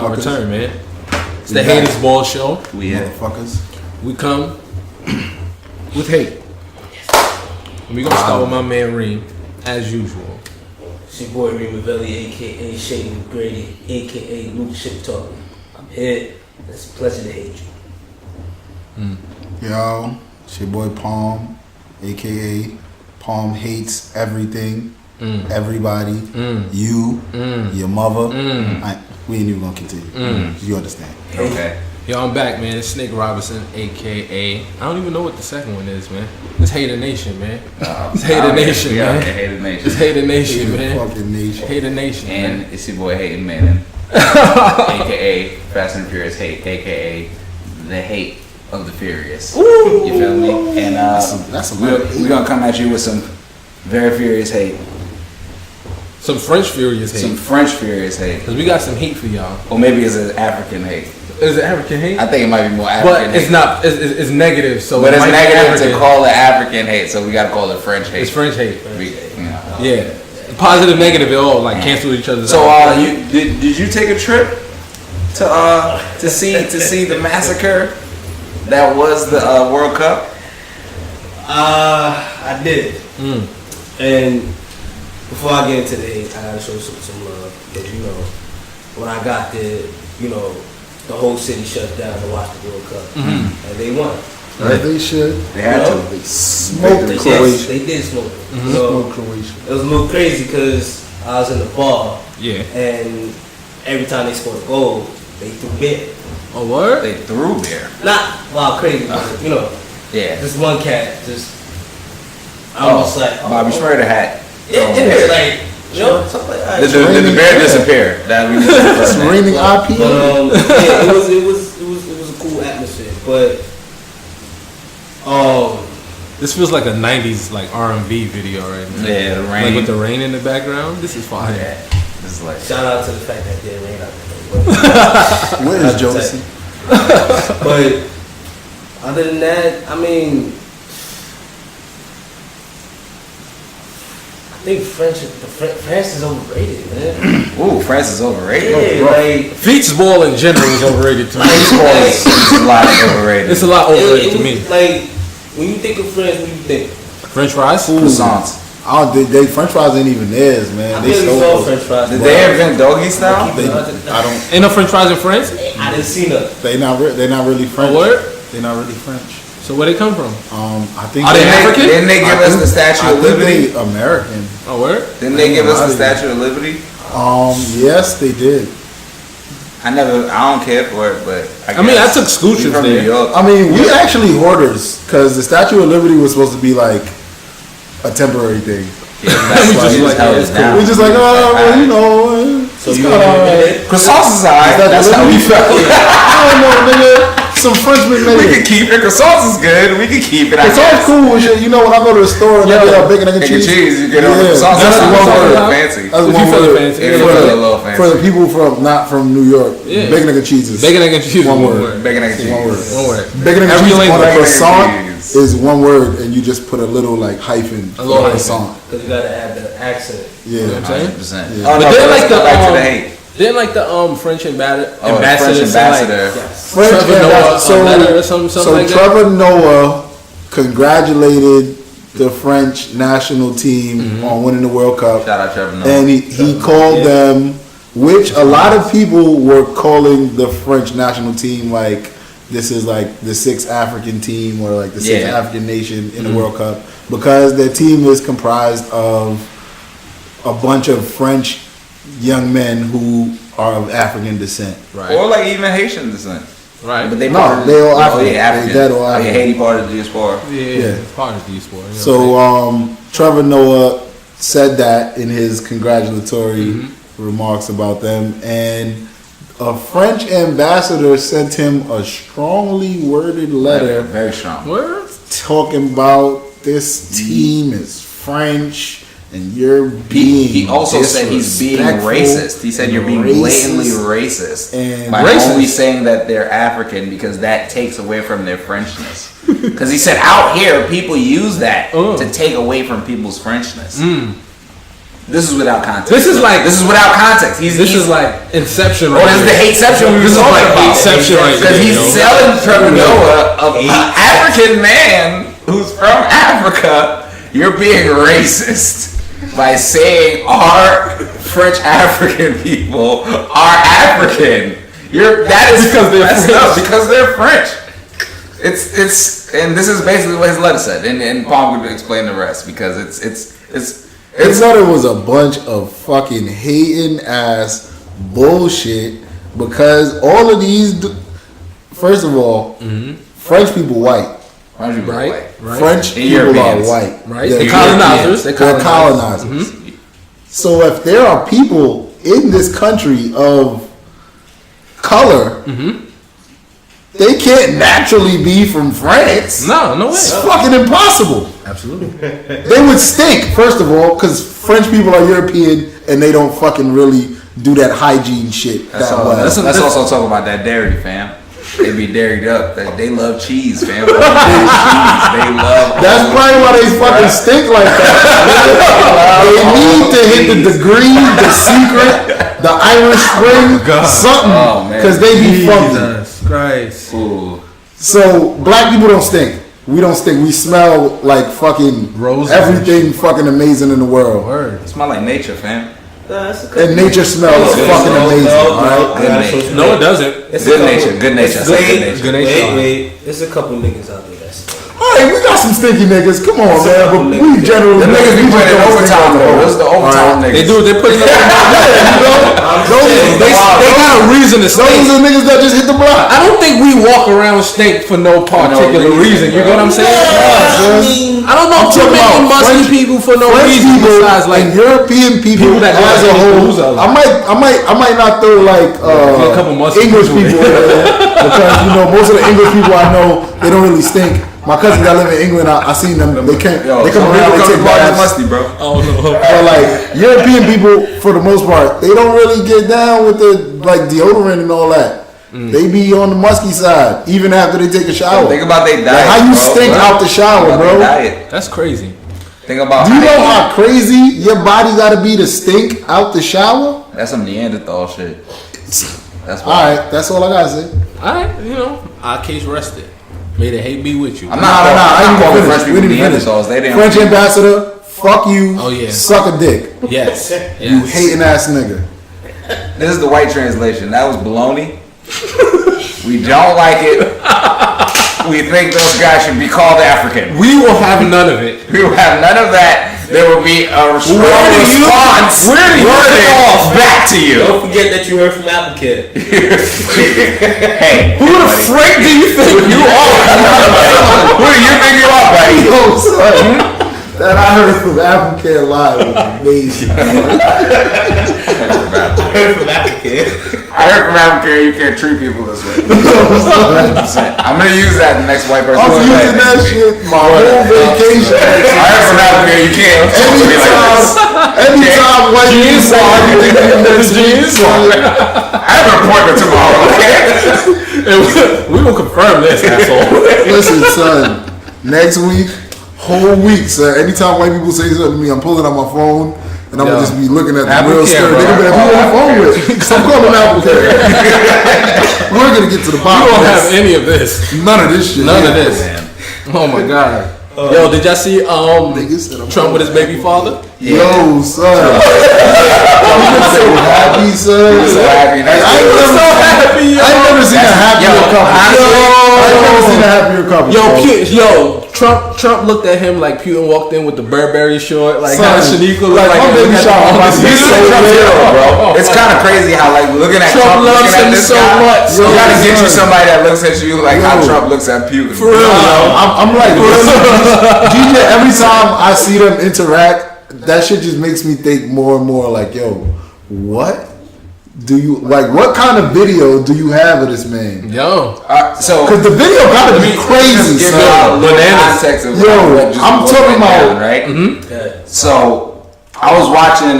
our return, man. It's the Haters Ball Show. We here. Motherfuckers. We come with hate. And we gonna start with my man Reem, as usual. It's your boy Reem Mavelli, aka Shady Grady, aka Luke Shit Talk. I'm here. It's a pleasure to hate you. Yo, it's your boy Palm, aka Palm hates everything, everybody, you, your mother. We ain't even gonna continue. You understand? Okay. Yo, I'm back, man. It's Snake Robinson, aka I don't even know what the second one is, man. It's Hater Nation, man. It's Hater Nation, man. Hater Nation. It's Hater Nation, Hater man. fucking nation. Hater Nation, And man. it's your boy Hating Man, aka Fast and Furious Hate, aka the hate of the Furious. You feel me? And That's a lot of hate. we're gonna come at you with some very furious hate, Some French Furious some hate. French furious hate, Because we got some heat for y'all. or maybe it's an African hate. Is it African hate? I think it might be more African But it's hate. not. It's negative. So But it it's might be negative African. to call it African hate, so we gotta call it French hate. It's French hate. We, you know. Yeah. Positive, negative, they all like cancel each other's So out. did you take a trip to see the massacre that was the World Cup? I did. And before I get into the hate, I gotta show some love. Because, you know, when I got there, you know, the whole city shut down to watch the World Cup. And they won. Right, they should. They had to. They smoked They Croatia. did smoke. Smoked So Croatia. it was a little crazy because I was in the bar. Yeah. And every time they scored a goal, they threw beer. A word? They threw beer. Not wild crazy, but you know, Yeah. this one cat just almost like Bobby Schmurder hat. it's like you know something like that. Did the bear disappear? That we need to It's raining IPA. But yeah, it was a cool atmosphere. But This feels like a '90s like R&B video right now. Yeah, the rain. Like with the rain in the background. This is fire. Yeah. This is like. shout out to the fact that there rain out there. Where is Josie? But other than that, I mean, I think France is overrated, man. Ooh, France is overrated. Yeah, like Feetsball in general is overrated to me. Baseball is a lot overrated. It's a lot overrated it to was me. like when you think of France, what do you think? French fries? Croissants. I don't. They French fries ain't even theirs, man. I They barely stole saw those. French fries. Did they invent doggy style? I don't. Ain't no French fries in France? I didn't see none. They're not really French. A word? They're not really French. So where they come from? I think. Are they African? Didn't they give us the Statue of Liberty? They American. A word? Didn't they give us the Statue of Liberty? Yes, they did. I don't care for it, but I mean, I guess. took school We trips from there. New York. I mean, we actually hoarders because the Statue of Liberty was supposed to be like a temporary thing. Yeah, that's We why just we like, held yeah, it it's down. We just like, oh, well, you know. So it's you kinda were alright. Croissants is alright. Statue of That's how we Liberty? felt. I don't know, nigga. Some Frenchmen made We it. can keep it. Croissants is good. We can keep it. I It's all guess. cool and shit. You know, when I go to the store and I get a bacon, egg, and Egg and cheese. cheese, you get on Yeah, croissants. that's That's one a word. little fancy. That's If one you feel word. fancy, If yeah. you feel a little fancy. For the people not from New York, Yeah. bacon, egg, and cheese is Bacon, egg, and cheese. One One word. word. Bacon, egg, and One word. cheese. One word. Bacon, egg, and Every cheese language. on a Bacon, egg, and croissant cheese. is one word, and you just put a little like hyphen. A little on hyphen. croissant. Because you gotta have the accent. Yeah. You know what I'm saying? 100%. Yeah. Oh, no, But then let's like go the back to the hate. Then like the French ambassador, Oh, the French ambassador. French Trevor ambassador. Noah, a letter or something like that? Trevor Noah congratulated the French national team on winning the World Cup, Shout out Trevor Noah. and he called them, which a lot of people were calling the French national team like this is like the sixth African team or like the sixth Yeah. African nation in the World Cup because their team is comprised of a bunch of French young men who are of African descent. Right. Or like even Haitian descent. Right. But they No, part of- they all oh, African. yeah, African. They dead all Oh, yeah, African. Haiti part of the diaspora. Yeah, Yeah. it's part of the sport. You know So Trevor Noah said that in his congratulatory remarks about them, and a French ambassador sent him a strongly worded letter Very strong. word? talking about this team is French and you're being He also said he's being disrespectful racist. He said you're being blatantly racist and by racist. only saying that they're African because that takes away from their Frenchness. Because he said out here people use that to take away from people's Frenchness. This is without context. This is without context. This is like Inception. Or this is the hateception we were talking about. Hateception right Because there, he's yo. selling Trevor Noah, an African man who's from Africa. You're being racist by saying our French African people are African. That is because they're French. Because they're French. It's and this is basically what his letter said, and Paul would explain the rest because it's. They thought it was a bunch of fucking hating ass bullshit because all of these. First of all, French people white. Right. French people are white. Right. They're colonizers. They're colonizers. So if there are people in this country of color, they can't naturally be from France. No way. It's fucking impossible. Absolutely. They would stink, first of all, because French people are European and they don't fucking really do that hygiene shit. Let's also talk about that dairy, fam. They be dairied up. They love cheese, fam. They love. That's probably why they fucking stink like that. They need to hit the degree, the secret, the Irish Spring, something, because they be funky. Jesus Christ. Ooh. So black people don't stink. We don't stink. We smell like fucking roses. Everything fucking amazing in the world. Word. Smell like nature, fam. And nature smells fucking amazing. Alright? No, it doesn't. Good nature. Wait. There's a couple niggas out there that's Alright, we got some stinky niggas. Come on, man. But we generally the niggas be putting in overtime though. Those are the overtime niggas. They do. They put in They got a reason to stink. Those are the niggas that just hit the block. I don't think we walk around stink for no particular reason. You get what I'm saying? I don't know too many musky people for no reason besides like European people that as a whole. I might not throw like a couple musky English people in there because most of the English people I know they don't really stink. My cousins that live in England, I seen them. They can't. They come around. They take baths. Musty, bro. Oh no. But like European people, for the most part, they don't really get down with the like deodorant and all that. They be on the musky side even after they take a shower. Think about their diet. Like how you stink out the shower, bro? That's crazy. Think about. Do you know how crazy your body got to be to stink out the shower? That's some Neanderthal shit. That's all right. That's all I gotta say. All right, our case rested. May the hate be with you. I ain't calling French people Neanderthals. French ambassador, fuck you. Oh yeah. Suck a dick. Yes. You hating ass nigga. This is the white translation. That was baloney. We don't like it. We think those guys should be called African. We will have none of it. We will have none of that. There will be a response worded back to you. Don't forget that you heard from Applecare. Hey, who the frick do you think you are? Who do you think you are, buddy? Yo, son, that I heard from Applecare Live was amazing. I heard from Applecare you can't treat people this way. 100%. I'm gonna use that in the next white person. I'm using that shit my whole vacation. I heard from Applecare you can't talk to me like this. Anytime white people say anything next week, I have an appointment tomorrow, okay? We will confirm this, asshole. Listen, son, next week, whole week, sir. Anytime white people say something to me, I'm pulling out my phone and I'm gonna just be looking at the real story. They're gonna be like, who on the phone with? Stop calling Applecare. We're gonna get to the bottom. You don't of have this. any of this. None of this shit. None of this. Oh my god. Yo, did y'all see Trump with his baby father? Yo, son. I'm so happy, son. I'm so happy. I ain't never seen a happier couple. I ain't never seen a happier couple. Trump looked at him like Putin walked in with the Burberry short, like how Shaniqua looked like my baby shower. Bro. It's kind of crazy how like looking at Trump loves him so much. You gotta get you somebody that looks at you like how Trump looks at Putin. For real, I'm like, DJ, every time I see them interact, that shit just makes me think more and more like, yo, what do you like? What kind of video do you have of this man? Yo, so because the video gotta be crazy. Give context of I'm talking about right. Mm-hmm. So I was watching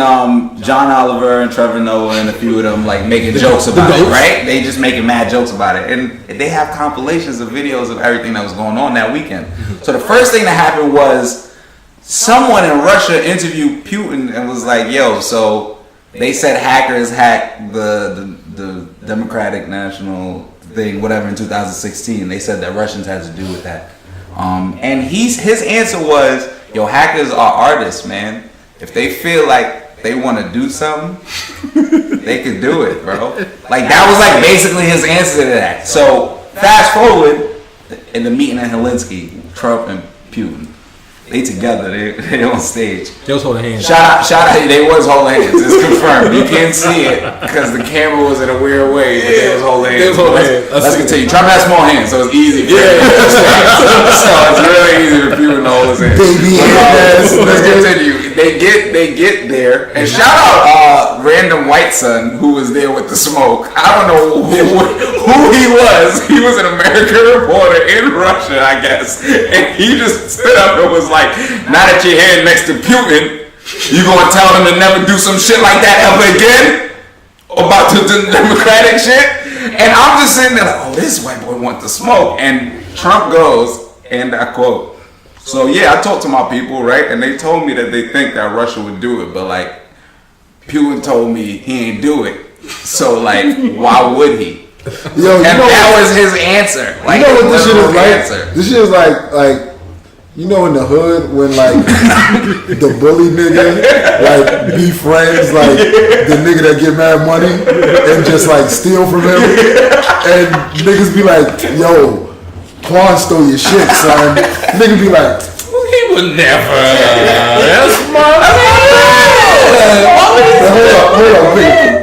John Oliver and Trevor Noah and a few of them like making jokes about it, right? They just making mad jokes about it, and they have compilations of videos of everything that was going on that weekend. So the first thing that happened was someone in Russia interviewed Putin and was like, "Yo, so they said hackers hacked the Democratic National thing, whatever, in 2016. They said that Russians had to do with that." And his answer was, "Yo, hackers are artists, man. If they feel like they want to do something, they could do it, bro." Like that was like basically his answer to that. So fast forward in the meeting in Helsinki, Trump and Putin. They together, they on stage. They was holding hands. Shout out, they was holding hands. It's confirmed. You can't see it because the camera was in a weird way, but they was holding hands. Let's continue. Trump has small hands, so it's easy. So it's really easy for Putin to hold his hands. Let's continue. They get there, and shout out random white son who was there with the smoke. I don't know who he was. He was an American reporter in Russia, I guess, and he just stood up and was like, "Now that you're here next to Putin, you gonna tell them to never do some shit like that ever again about the Democratic shit?" And I'm just sitting there like, "Oh, this white boy wants to smoke." And Trump goes, and I quote, "So yeah, I talked to my people, right, and they told me that they think that Russia would do it, but like Putin told me he ain't do it. So like, why would he?" Yo, and that was his answer. Like, you know what this shit is like? Answer. This shit is like. You know, in the hood, when like the bully nigga like be friends like the nigga that get mad money and just like steal from him, and niggas be like, "Yo, Quan stole your shit, son." Nigga be like, "He would never." That's smart. Hold up,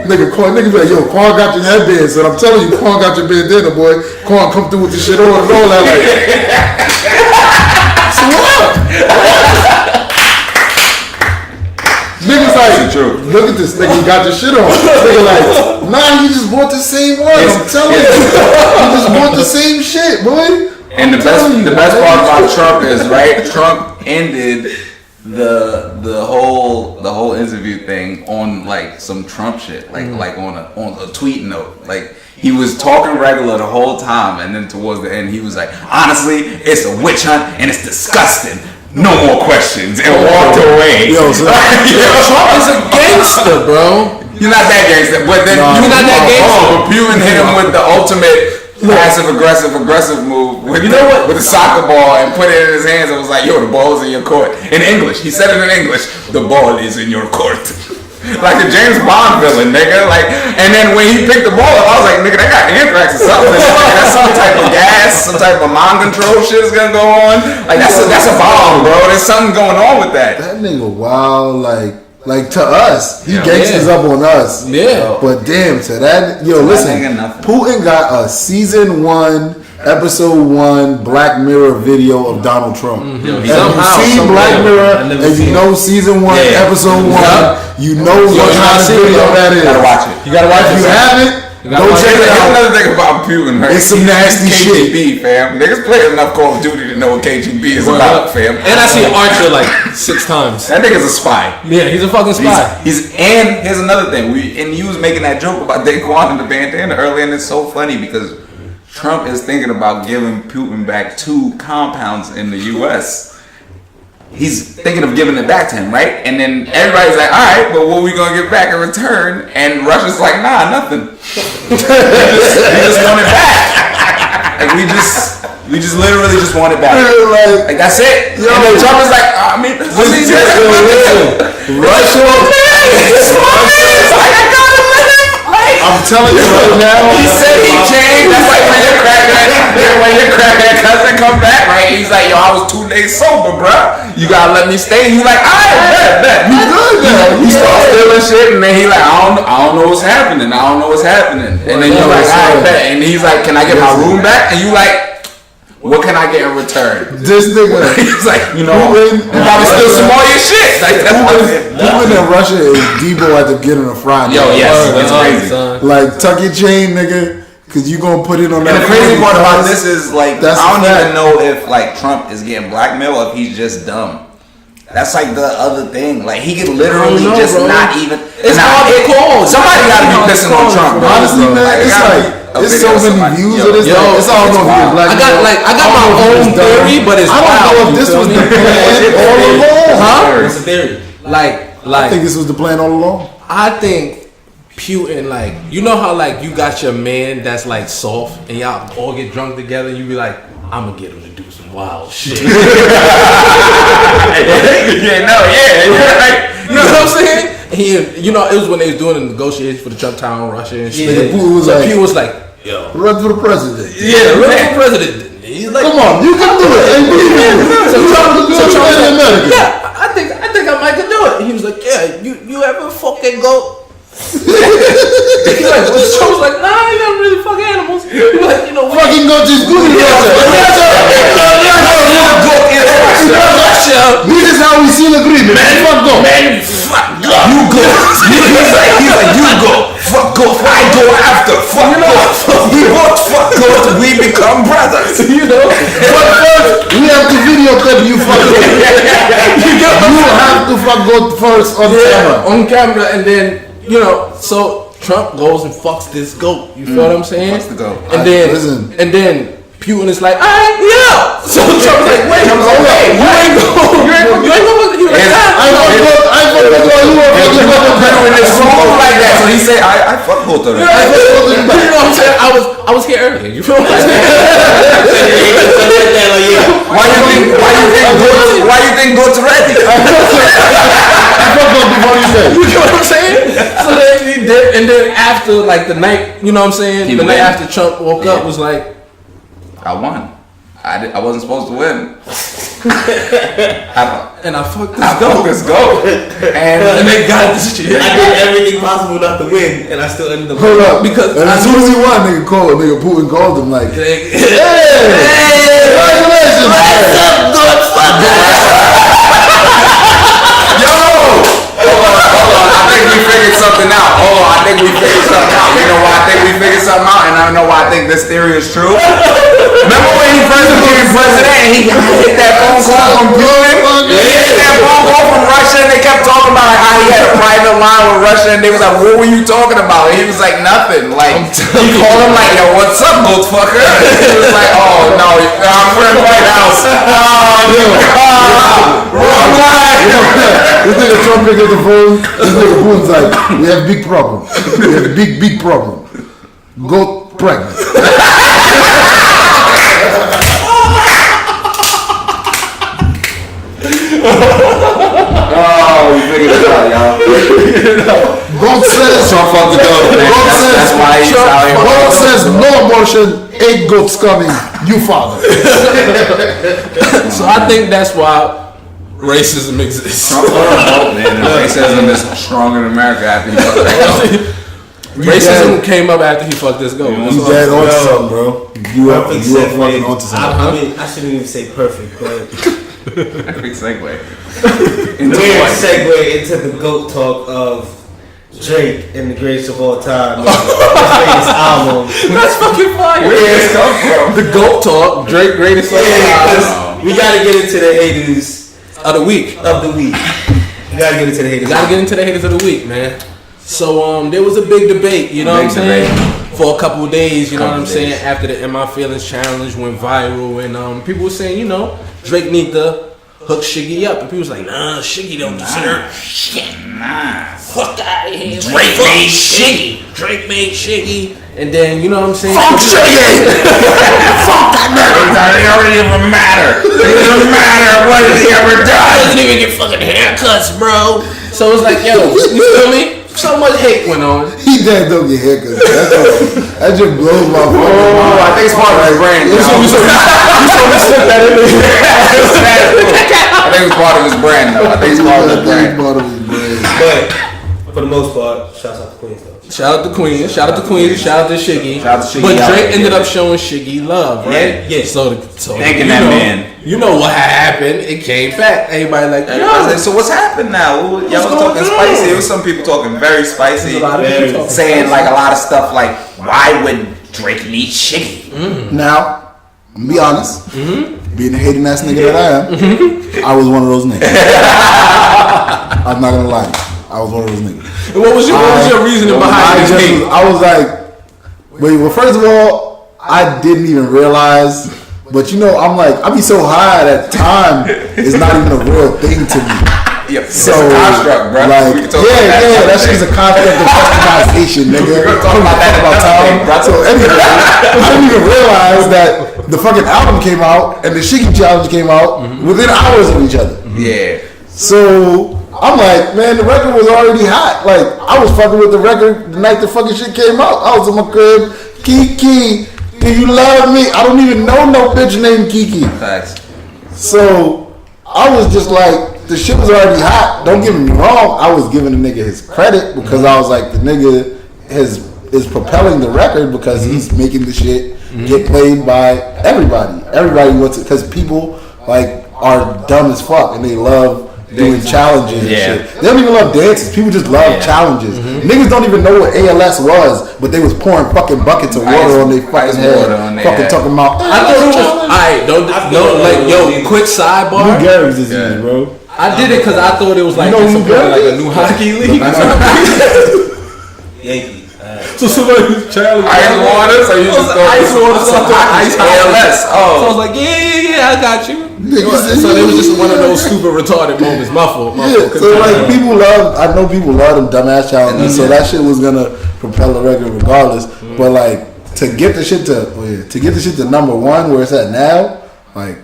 nigga. Quan, nigga be like, "Yo, Quan got your headband, son. I'm telling you, Quan got your bandana, boy. Quan come through with the shit on and all that." Like, niggas like, look at this nigga, he got your shit on. Nigga like, nah, he just bought the same one. I'm telling you, he just bought the same shit, boy. And the best part about Trump is, right, Trump ended the whole interview thing on like some Trump shit, like on a tweet note, like. He was talking regular the whole time, and then towards the end, he was like, "Honestly, it's a witch hunt, and it's disgusting. No more questions," and walked away. Yo, Trump is a gangster, bro. You're not that gangster, but then you're not that gangster. But Putin hit him with the ultimate passive aggressive move with, with the soccer ball and put it in his hands and was like, "Yo, the ball is in your court." In English, he said it in English. "The ball is in your court." Like a James Bond villain, nigga. Like, and then when he picked the ball up, I was like, "Nigga, they got anthrax or something. That's some type of gas, some type of mind control shit is gonna go on. Like that's a bomb, bro. There's something going on with that." That nigga wild, like to us, he gangsters up on us. Yeah. But damn, to that, yo, listen, Putin got a season 1, episode 1 Black Mirror video of Donald Trump. And if you've seen Black Mirror and you know season 1, episode 1, you know what kind of video that is. You gotta watch it. You gotta watch it. If you haven't, go check it out. Another thing about Putin, right? It's some nasty shit. KGB, fam. Niggas play enough Call of Duty to know what KGB is about, fam. And I see Archer like 6 times. That nigga's a spy. Yeah, he's a fucking spy. And here's another thing. You was making that joke about Daquan and the bandana earlier, and it's so funny because Trump is thinking about giving Putin back 2 compounds in the U.S. He's thinking of giving it back to him, right? And then everybody's like, "All right, but what are we gonna get back in return?" And Russia's like, "Nah, nothing. we just want it back. Like we just literally just want it back. Like that's it." Yo, and then Trump is like, I'm telling you right now. He said he changed. That's like when your crackhead cousin come back, right? He's like, "Yo, I was 2 days sober, bro. You gotta let me stay." He's like, "I bet. You good now?" He starts stealing shit, and then he like, I don't know what's happening. And then you're like, "I bet." And he's like, "Can I get my room back?" And you like, "What can I get in return?" This nigga, he's like, "You probably steal some more of your shit." Like Putin in Russia is Debo at the beginning of Friday. Yo, yes, it's crazy. Like, tuck your chain, nigga, because you gonna put it on that. And the crazy part about this is, like, I don't even know if, like, Trump is getting blackmailed or if he's just dumb. That's, like, the other thing. Like, he could literally not even... It's hard to call. Somebody gotta be pissing on Trump, bro. Honestly, man, it's like... There's so many views of this. It's all about black. I got my own theory, but it's I don't know if this was the plan all along. Huh? What's the theory? I think this was the plan all along. I think Putin, like, you know how like you got your man that's like soft and y'all all get drunk together and you be like, I'm gonna get him to do some wild shit. You're right. You know what I'm saying? He, you know, it was when they was doing the negotiations for the Trump town, Russia and shit. Yeah. Putin was like, yo, run for the president. Yeah, run for president. He's like, come on, you can do it. So Trump was like, yeah, I think I might can do it. He was like, yeah, you ever fucking go? He's like, Trump's like, nah, I ain't never really fuck animals. He's like, you know, fucking goat is good in Russia. This is how we seal agreement. Man, fuck go. Man, fuck go. You go. He's like, you go. Fuck go. I go after. Fuck go. We both fuck go. We become brothers. You know. But first, we have to video clip you fuck go. You have to fuck go first on camera. On camera, and then, you know, so Trump goes and fucks this goat. You feel what I'm saying? Fucks the goat. And then Putin is like, alright, yeah. So Trump's like, wait, you ain't going. He was like, I fuck go. It's wrong like that. So he said, I fuck both of them. You know what I'm saying? I was here earlier. You feel what I'm saying? Why you think goat's ready? You know what I'm saying? So then he did, and then after like the night, you know what I'm saying? The night after Trump woke up was like, I won. I wasn't supposed to win. And I fucked this goat. And they got this shit. I did everything possible not to win, and I still ended up. Hold up, because and as soon as he won, nigga Putin called him like, hey, congratulations, what's up, good fuck? Yo, hold on. I think we figured something out. You know why I think we figured something out, and I know why I think this theory is true. Remember when he first became president and he hit that phone call from Putin? He hit that phone call from Russia and they kept talking about like, how he had a private line with Russia and they was like, what were you talking about? And he was like, nothing. Like, he called him like, yo, what's up, goat fucker? He was like, oh, no, we're in the White House. Wrong line. This nigga Trump picked up the phone. This nigga Putin's like, we have big problem. We have big problem. Goat pregnant. Oh, we figured it out, y'all. God says, Trump fucked the goat. That's why he's out here. God says no abortion, 8 goats coming, you father. So I think that's why racism exists. Racism is stronger in America after he fucked that. Racism came up after he fucked this goat. You dead onto something, bro. You are fucking onto something. I mean, I shouldn't even say perfect, but Big segue. weird segue into the GOAT talk of Drake and the greatest of all time. His latest album. That's fucking fire. Where did this come from? The GOAT talk, Drake greatest of all time. We gotta get into the haters Of the week. We gotta get into the haters. Gotta get into the haters of the week, man. So there was a big debate, you know what I'm saying? For a couple of days, you know what I'm saying? After the In My Feelings challenge went viral, and people were saying, you know, Drake need to hook Shiggy up, and people was like, nah, Shiggy don't deserve shit. Nah. Fuck out of here. Drake made Shiggy. Drake made Shiggy, and then you know what I'm saying? Fuck Shiggy. Fuck that nigga. It don't even matter. It doesn't matter what he ever done. Doesn't even get fucking haircuts, bro. So it's like, yo, you feel me? So much hate went on. He dead don't get haircuts. That just blows my fucking mind. I think it's part of his brand. I think it's part of his brand, though. I think it's part of his brand. But for the most part, shouts out to Queens though. Shout out to Queens, shout out to Queens, shout out to Shiggy. Shout out to Shiggy. But Drake ended up showing Shiggy love, right? Yeah. So thanking that man. You know what happened? It came back. Everybody like, yo. So what's happened now? Y'all was talking spicy. There was some people talking very spicy, saying like a lot of stuff like, why would Drake need Shiggy? Now, I'm gonna be honest. Being the hating ass nigga that I am, I was one of those niggas. I'm not gonna lie. I was one of those niggas. And what was your reasoning behind this hate? I was like, well, first of all, I didn't even realize. But you know, I'm like, I be so high that time is not even a real thing to me. Yeah, so, it's a construct, bro. Like, that shit's a construct of customization, nigga. We're gonna talk about that about time. So anyway, I didn't even realize that the fucking album came out and the Shiggy Challenge came out within hours of each other. Yeah. So I'm like, man, the record was already hot. Like, I was fucking with the record the night the fucking shit came out. I was in my crib, Kiki. Do you love me? I don't even know no bitch named Kiki. Facts. So I was just like, the shit was already hot. Don't get me wrong. I was giving the nigga his credit because I was like, the nigga is propelling the record because he's making the shit get played by everybody. Everybody wants it because people like are dumb as fuck and they love doing challenges and shit. They don't even love dances. People just love challenges. Niggas don't even know what ALS was, but they was pouring fucking buckets of water on their fucking head. Fucking talking about. I thought it was. Alright, quick sidebar. Lou Gehrig's disease, bro. I did it because I thought it was like like a new hockey league. Yankees. So somebody was challenging Ice water, so you just go ice water, so ice ALS. So I was like, yeah, I got you. So it was just one of those stupid retarded moments. My fault. So like people love, I know people love them dumbass challenges. So that shit was gonna propel the record regardless. But like to get the shit to number one where it's at now, like.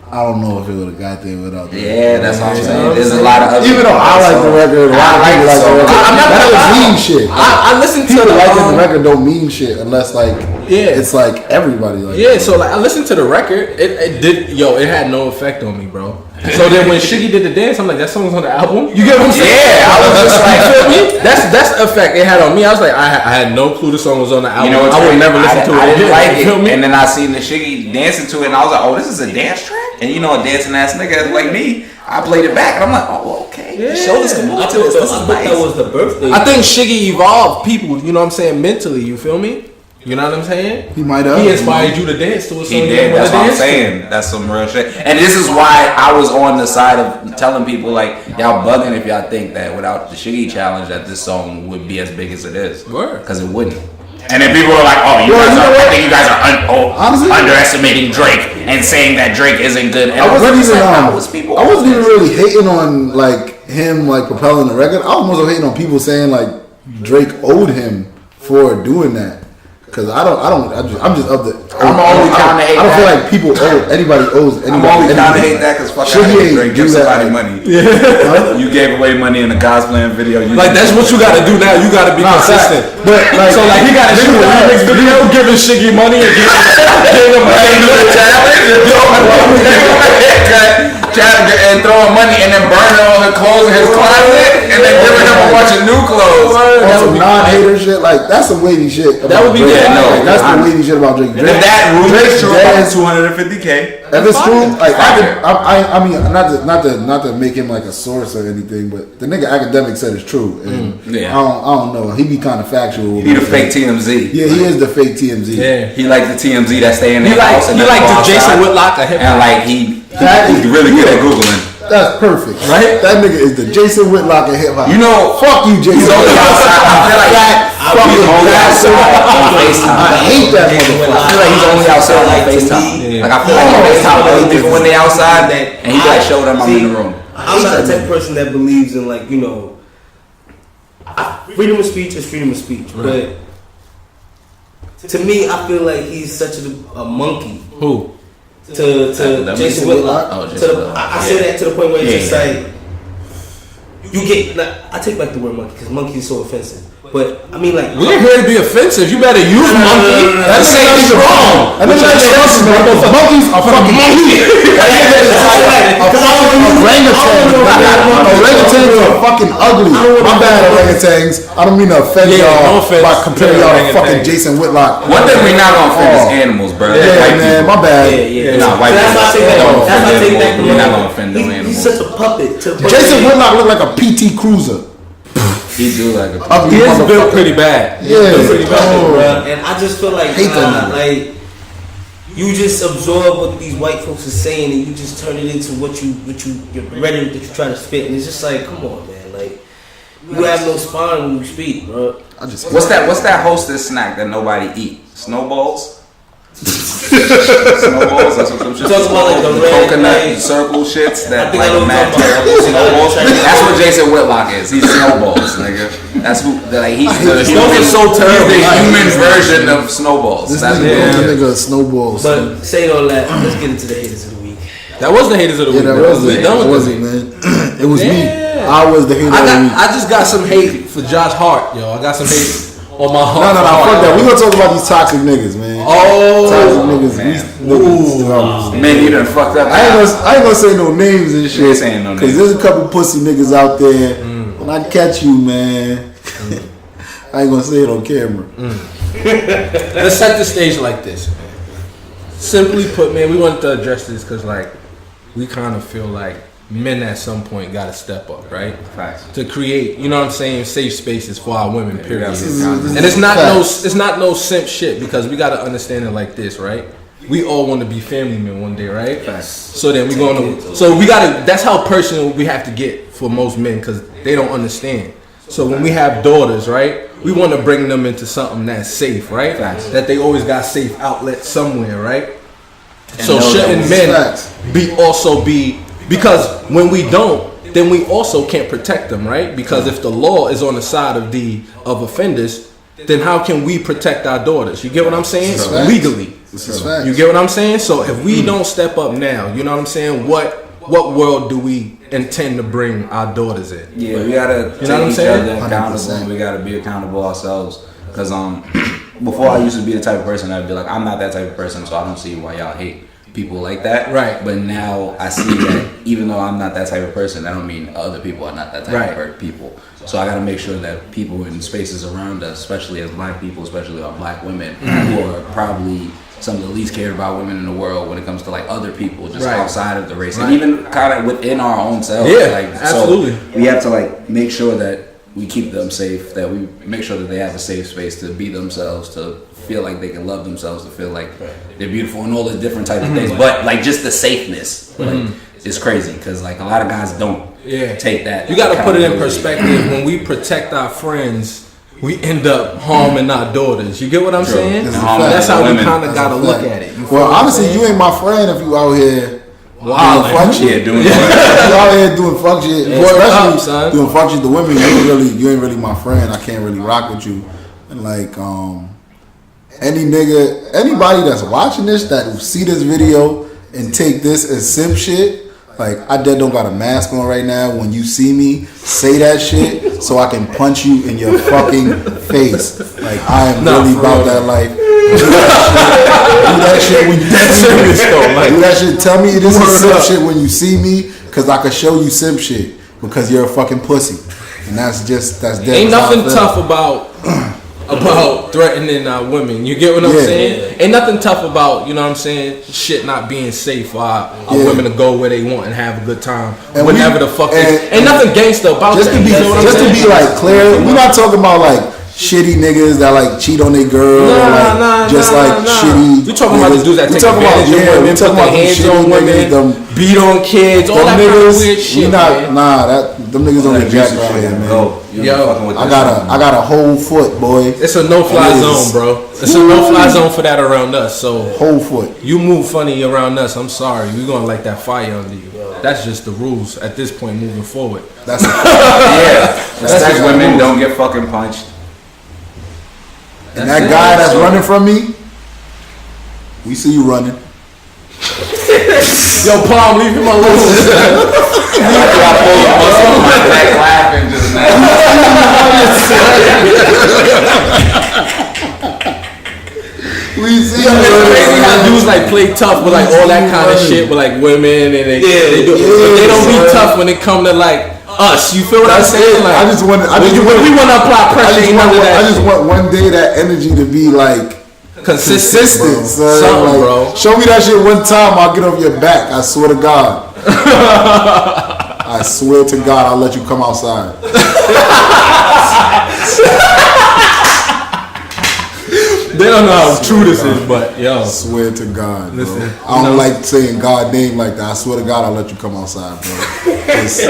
I don't know if it would have got there without that. Yeah, that's what I'm saying. There's a lot of other. Even though I like the record, a lot of people like the record. That doesn't mean shit. I listened to people the liking the record don't mean shit unless like it's like everybody like. Yeah, so like I listened to the record. It did. It had no effect on me, bro. So then when Shiggy did the dance, I'm like, that song's on the album. You get what I'm saying? Yeah, I was just like, you feel me? That's the effect it had on me. I was like, I had no clue the song was on the album. You know, I would never listen to it. I didn't like it, me? and then I seen the Shiggy dancing to it, and I was like, oh, this is a dance track. And you know, a dancing ass nigga like me, I played it back, and I'm like, oh, okay. Yeah. Show us can move I to thought this. This is nice. that was the birthday. I think Shiggy evolved people. You know what I'm saying? Mentally, you feel me? You know what I'm saying? He might have. He inspired you to dance to a song. He did. That's what I'm saying. That's some real shit. And this is why I was on the side of telling people like, y'all bugging if y'all think that without the Shiggy challenge that this song would be as big as it is. Word. Because it wouldn't. And then people are like, oh, I think you guys are underestimating Drake and saying that Drake isn't good. And I wasn't even even really hating on like him like propelling the record. I was more so hating on people saying like Drake owed him for doing that. Cause I'm just of the. I'm only trying to hate that. I don't feel like people anybody owes anybody. I'm only trying to hate that because Drake give somebody money. Yeah. You gave away money in the cosplaying video. Like that's what you gotta do now. You gotta be consistent. But like, so like he gotta shoot a remix video, giving Shiggy money and giving him a challenge and throwing money and then burning all the clothes in his closet and then giving him a bunch of new clothes. On some non-hater shit, like that's some wavy shit. That would be Drake. good. No, that's the wavy shit about Drake. If that Drake's dance, $250K. If it's true, like I mean, not to make him like a source or anything, but the nigga academic said it's true. And I don't know. He be kind of factual. He the fake TMZ. Yeah, he is the fake TMZ. Yeah, he like the TMZ that stay in their house. He like the Jason Whitlock of hip hop. And like he's really good at googling. That's perfect, right? That nigga is the Jason Whitlock of hip hop. You know, fuck you, Jason. He's only outside. I feel like he's only outside on FaceTime. I hate that motherfucker. I feel like he's only outside on FaceTime. Like I feel like he FaceTime other people when they outside, and he like show them I'm in the room. I'm not the type of person that believes in like freedom of speech is freedom of speech, but to me, I feel like he's such a monkey. Who? To Jason Whitlock. I say that to the point where it's just like you get. I take back the word monkey because monkey is so offensive. But I mean, like we're here to be offensive. You better use monkey. That's saying it's wrong. I mean, monkeys are fucking monkeys. Orangutans are fucking ugly. My bad, orangutans. I don't mean to offend y'all by comparing y'all to fucking Jason Whitlock. One thing we not gonna offend is animals, bro. Yeah, man, my bad. Yeah. Nah, white people. That's why I take that. We're not gonna offend no animals. He's such a puppet. Jason Whitlock look like a PT Cruiser. He do like he is built pretty bad. Yeah, pretty bad, bro. And I just feel like like you just absorb what these white folks are saying and you just turn it into what you your rhetoric that you're trying to spit, and it's just like, come on, man, like We have no spine when we speak, bro. What's that hostess snack that nobody eat? Snowballs? Snowballs? That's what some shit. Talking about like the red coconut thing. circle shits that I think I like know what mad you're talking terrible about. snowballs. That's what Jason Whitlock is. He's snowballs, nigga. That's who. Like he's the Those human, are so terrible. He's the human version of snowballs. This That's nigga snowballs. But saying all that, let's get into the haters of the week. That was the haters of the week. that was We it. done It with wasn't, this. man. It was me. Yeah. I was the hater of the week. I just got some hate for Josh Hart, yo. I got some hate on my heart. No, fuck that. We gonna talk about these toxic niggas, man. Toxic niggas. man, you done fucked up. I ain't gonna say no names and shit. You ain't saying no names. Cause there's a couple pussy niggas out there. When I catch you, man, I ain't gonna say it on camera. Let's set the stage like this, man. Simply put, man, we wanted to address this because, like, we kind of feel like men at some point got to step up, right? Facts. To create, you know what I'm saying, safe spaces for our women, period. And And it's not no simp shit because we got to understand it like this, right? We all want to be family men one day, right? Facts. So then we gotta. That's how personal we have to get for most men because they don't understand. So when we have daughters, right, we want to bring them into something that's safe, right? Facts. That they always got safe outlet somewhere, right? And So know shouldn't that men facts. be because when we don't, then we also can't protect them, right? Because if the law is on the side of offenders, then how can we protect our daughters? You get what I'm saying? That's facts. Legally. This is facts. You get what I'm saying? So if we don't step up now, you know what I'm saying? What world do we intend to bring our daughters in? Yeah, we gotta take what I'm each saying? other accountable. 100%. And we gotta be accountable ourselves. Cause before I used to be the type of person I'd be like, I'm not that type of person, so I don't see why y'all hate people like that. Right. But now I see that even though I'm not that type of person, that don't mean other people are not that type of people. So I gotta make sure that people in spaces around us, especially as black people, especially our black women, who are probably some of the least cared about women in the world when it comes to like other people just Right. outside of the race Right. and even kind of within our own selves. Yeah, like, absolutely. So we have to like make sure that we keep them safe, that we make sure that they have a safe space to be themselves, to feel like they can love themselves, to feel like they're beautiful and all the different types of things. But like just the safeness, like it's crazy because like a lot of guys don't take that. You got to put it in accountability. perspective. When we protect our friends, we end up harming our daughters. You get what I'm saying? This is a fact. That's how we Women. kind of That's got to a look fact. at it. You feel Well, what I'm obviously saying? you ain't my friend if you out here Wow, doing fuck shit. Yeah, doing You out here doing fuck shit. Yeah, Boy, what's especially up, son? doing fuck shit to women. You ain't really my friend. I can't really rock with you. And like anybody that's watching this that will see this video and take this as simp shit. Like, I dead don't got a mask on right now. When you see me, say that shit so I can punch you in your fucking face. Like, I am Nah, really for about real. that life. Do that shit when you serious though, like- do that shit. Tell me this is Word simp up. shit when you see me, because I can show you simp shit. Because you're a fucking pussy. And that's dead. Ain't how I nothing feel. tough about threatening women. You get what I'm Yeah. saying? Ain't nothing tough about, you know what I'm saying, shit not being safe for our Yeah. women to go where they want and have a good time And whenever we- the fuck and- ain't nothing gangster about Just that. to be, You know what I'm just to saying? be like clear, we're not talking about like shitty niggas that like cheat on their girl or like shitty. We talking about the niggas. dudes that We take talking about- advantage of yeah, we women, put talking their about them hands shitty on women, niggas, them beat on kids, all them that kind of niggas. weird We shit. not man. them niggas don't get jacked around here, man. I got a whole foot, boy. It's a no-fly It is. zone, bro. It's a no-fly zone for that around us. So Whole foot. you move funny around us, I'm sorry. We're gonna light that fire under you. That's just the rules at this point moving forward. That's Yeah, respect just women, rules. don't get fucking punched. and That's that it. guy that's So- running from me, we see you running. Yo, Palm, leave him alone. I pulled a muscle on my neck laughing just now. We see you It's crazy running. how dudes like play tough with like all that kind of shit with like women and they do. But they don't be tough when it come to like us. You feel what I'm saying? Like I just want. when we want to apply pressure, ain't none of I that just want one day that energy to be like consistent, consistent, bro. son. Something, Like, bro. show me that shit one time, I'll get off your back. I swear to God. I swear to God, I'll let you come outside. They don't know how true this is, but yo, I swear to God, bro. Listen, I don't like saying God name like that. I swear to God, I'll let you come outside, bro. Just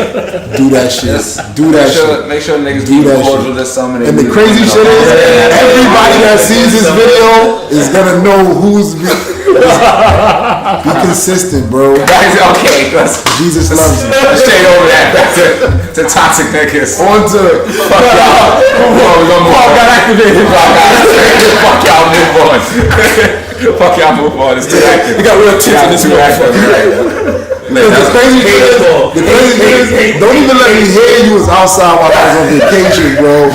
do that shit. Do that shit. Make sure niggas do be that cordial shit. this summer. And the crazy shit is, everybody that sees this video is gonna know who's. Be consistent, bro. Okay, Jesus loves you. Straight over that. Back to toxic niggas. On to Fuck y'all. Paul got activated. Fuck y'all, move on. Fuck y'all, move on. It's too active. We got real tips in this motherfucker. the crazy thing is, don't even let me hear you was outside while I was on vacation, bro.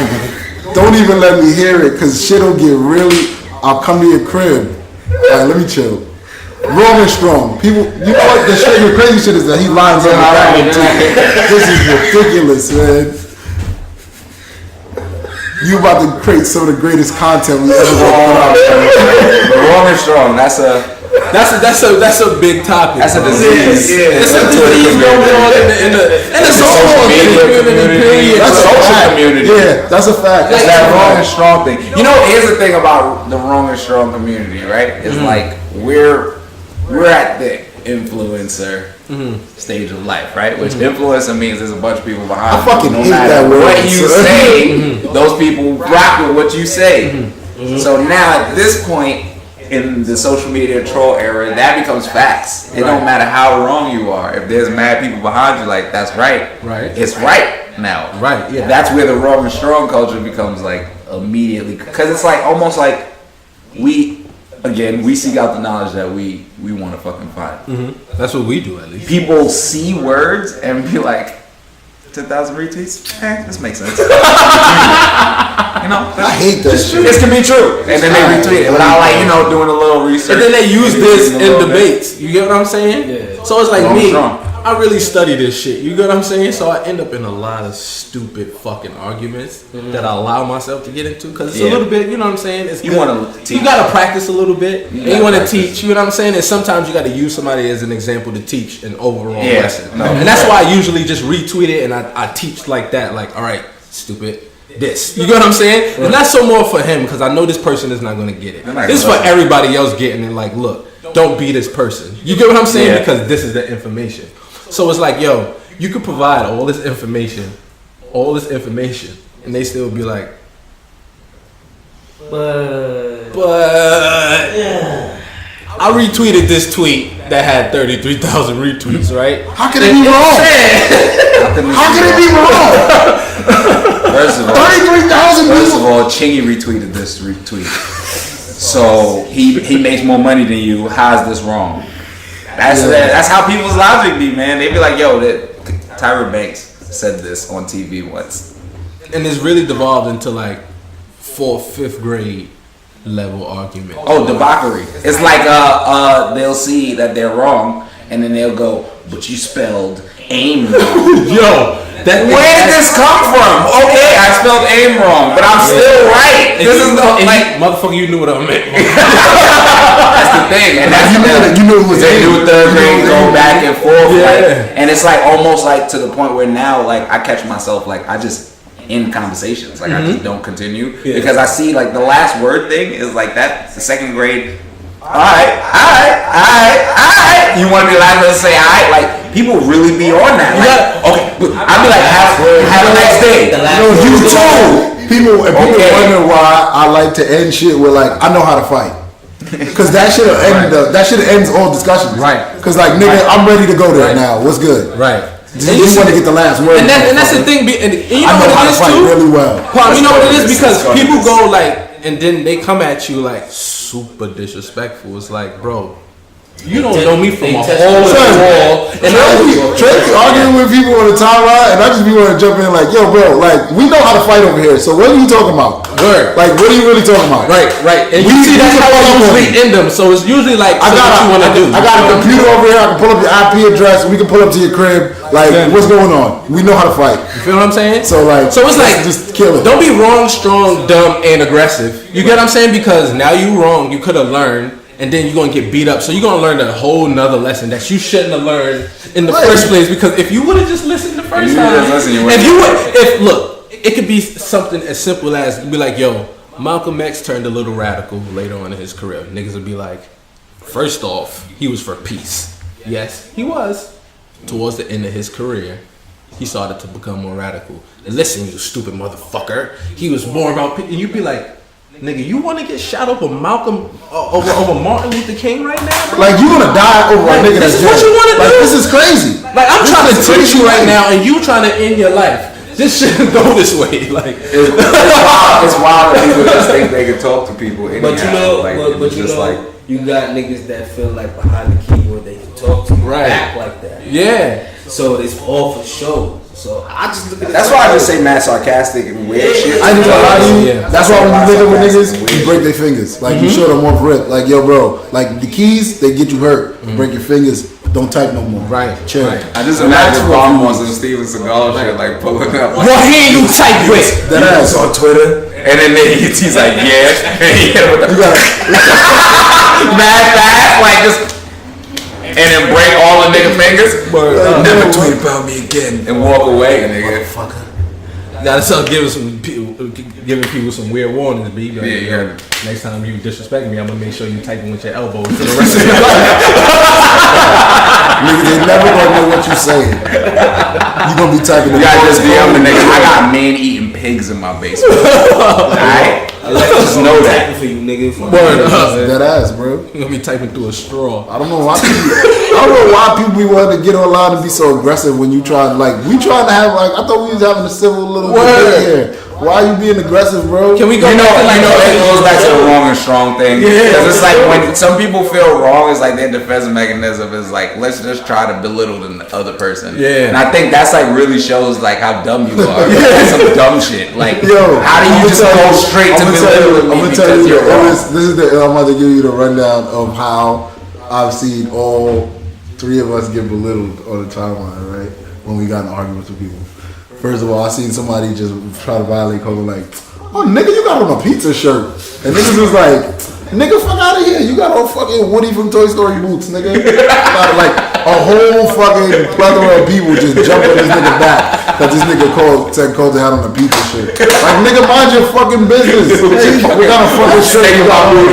Don't even let me hear it, cause shit'll get really. I'll come to your crib. Alright, let me chill. Wrong and strong. People, you know what? The crazy shit is that he lines up with that one too. This is ridiculous, man. You about to create some of the greatest content we ever put out. Wrong and strong. That's a big topic. That's a disease. It's a disease going on in the social media community. That's a social community. Yeah, that's a fact. That's that wrong and strong thing. You know, here's the thing about the wrong and strong community, right? It's like we're at the influencer stage of life, right? Which influencer means there's a bunch of people behind you. I fucking No hate matter that word. what you say, those people rock with what you say. So now at this point in the social media troll era, that becomes facts. It don't matter how wrong you are. If there's mad people behind you, like that's right. Right. It's right now. Right. Yeah. That's where the wrong and strong culture becomes like immediately, because it's like almost like we seek out the knowledge that we want to fucking find. That's what we do, at least. People see words and be like, 10,000 retweets? This makes sense. I hate that shit. This can be true. And then they retweet it without doing a little research. And then they use this in debates. You get what I'm saying? Yeah. So it's like Wrong, me. strong. I really study this shit. You get what I'm saying? So I end up in a lot of stupid fucking arguments that I allow myself to get into because it's a little bit. You know what I'm saying? It's You good. want to teach. You gotta practice a little bit. And you want to practice. teach. You know what I'm saying? And sometimes you got to use somebody as an example to teach an overall Yeah. lesson. No. And that's why I usually just retweet it and I teach like that. Like, all right, stupid. This. You get what I'm saying? And that's so more for him because I know this person is not going to get it. This is for everybody else getting it. Like, look, don't be this person. You get what I'm saying? Yeah. Because this is the information. So it's like, yo, you could provide all this information, and they still be like, but I retweeted this tweet that had 33,000 retweets, right? How can it be wrong? How can it be wrong? First of all, 33,000 First people. of all, Chingy retweeted this retweet. So he makes more money than you. How's this wrong? That's how people's logic be, man. They be like, yo, that Tyra Banks said this on TV once. And it's really devolved into like 4th, 5th grade level argument. Oh, debauchery. It's like they'll see that they're wrong, and then they'll go, but you spelled aim wrong. Yo, Where did this come from? Okay, I spelled aim wrong, but I'm still right. This is motherfucker, you knew what I meant. That's the thing, and that's You knew it was they do third grade go back and forth, Yeah. and it's like almost like to the point where now like I catch myself like I just end conversations, like I just don't continue because I see like the last word thing is like that the 2nd grade. All right. You want to be allowed to say all right? Like people really be on that. Like, okay, I'll be like have a nice day. You too. People wonder why I like to end shit with like I know how to fight. Cause that shit ends all discussions. Right. Cause like nigga, I'm ready to go there now. What's good? Right. You want to get the last word. And that's the thing. And you know I know what how it to is fight too? really well. Paul, you know what it is? Because people go like, and then they come at you like super disrespectful. It's like, bro, you don't know me from a hole in the wall. And Trey be arguing with people on the timeline, and I just be want to jump in like, yo, bro, like we know how to fight over here. So what are you talking about? Word. Like, what are you really talking about? Right. And We you see that's can how fight I over usually it. end them. So it's usually like, what you want to do. I got a computer over here. I can pull up your IP address. We can pull up to your crib. Like, what's going on? We know how to fight. You feel what I'm saying? So like, so it's like, just kill it. Don't be wrong, strong, dumb, and aggressive. You get what I'm saying? Because now you wrong, you could have learned, and then you're gonna get beat up. So you're gonna learn a whole nother lesson that you shouldn't have learned in the first place. Because if you would have just listened the first time, it could be something as simple as be like, yo, Malcolm X turned a little radical later on in his career. Niggas would be like, first off, he was for peace. Yes, he was towards the end of his career. he started to become more radical. Listen, you stupid motherfucker. He was more about, and you'd be like, nigga, you want to get shot over Malcolm, over Martin Luther King right now? Bro? Like, you gonna die over a nigga This is that's what dead. you want to do? Like, this is crazy. Like, I'm trying to teach you right now, and you trying to end your life. This shouldn't go this way. Like, it's wild that people just think they can talk to people anyhow. But you know, like, but you know, like, you got niggas that feel like behind the keyboard they can talk to you, act like that. yeah. So it's all for show. So I just look at it. that's why I just say mad sarcastic and weird shit. I ain't gonna lie to you. Yeah. That's why when you live with niggas, you break their fingers. Like, you show them more grip. Like, yo, bro, like, the keys, they get you hurt. Break your fingers. Don't type no more. Right. Chill. Right. I just imagine Obama on some Steven Seagal shit, like pulling up. What hand you type with? That ass. on Twitter, and then he's like, yeah, and he hit him with the mad fast, like just, and then break all the nigga fingers. Never tweet about me again, and walk away, nigga. Gotta start giving people some weird warnings, B. Like, Yeah. Next time you disrespect me, I'm gonna make sure you typing with your elbow for the rest of your life. Nigga, they never gonna know what you saying. You gonna be typing. You gotta just DM the nigga. I got man eating pigs in my basement. Alright? Just know that. for you, nigga. That ass, bro. You're gonna be typing through a straw. I don't know why people be wanting to get online and be so aggressive when you try to, like, we trying to have, like, I thought we was having a civil little debate here. Why are you being aggressive, bro? Can we go You know, back to it goes back to the wrong and strong thing. Because it's like when some people feel wrong, it's like their defense mechanism is like, let's just try to belittle the other person. Yeah. And I think that's like really shows like how dumb you are. Some dumb shit. Like, Yo, how do you just go straight to belittling me because you're wrong? This is I'm about to give you the rundown of how I've seen all three of us get belittled on the timeline, right? When we got in arguments with people. First of all, I seen somebody just try to violate code like, oh, nigga, you got on a pizza shirt. And niggas was like, nigga, fuck out of here. You got on fucking Woody from Toy Story boots, nigga. Like, a whole fucking plethora of people just jump on this nigga back because this nigga said Cold had on a pizza shirt. Like, nigga, mind your fucking business. We got a fucking shirt. Why you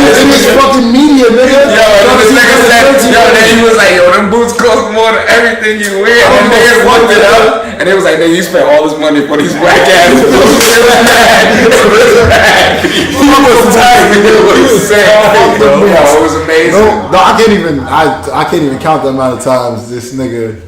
in this fucking media, nigga? Yo, this nigga said, then he was like, yo, them boots cost more than everything you wear. And niggas looked it up, and they was like, nigga, you spent all this money for these black ass boots. It was mad. He was tight. It was amazing. No, I can't even count the amount of times this nigga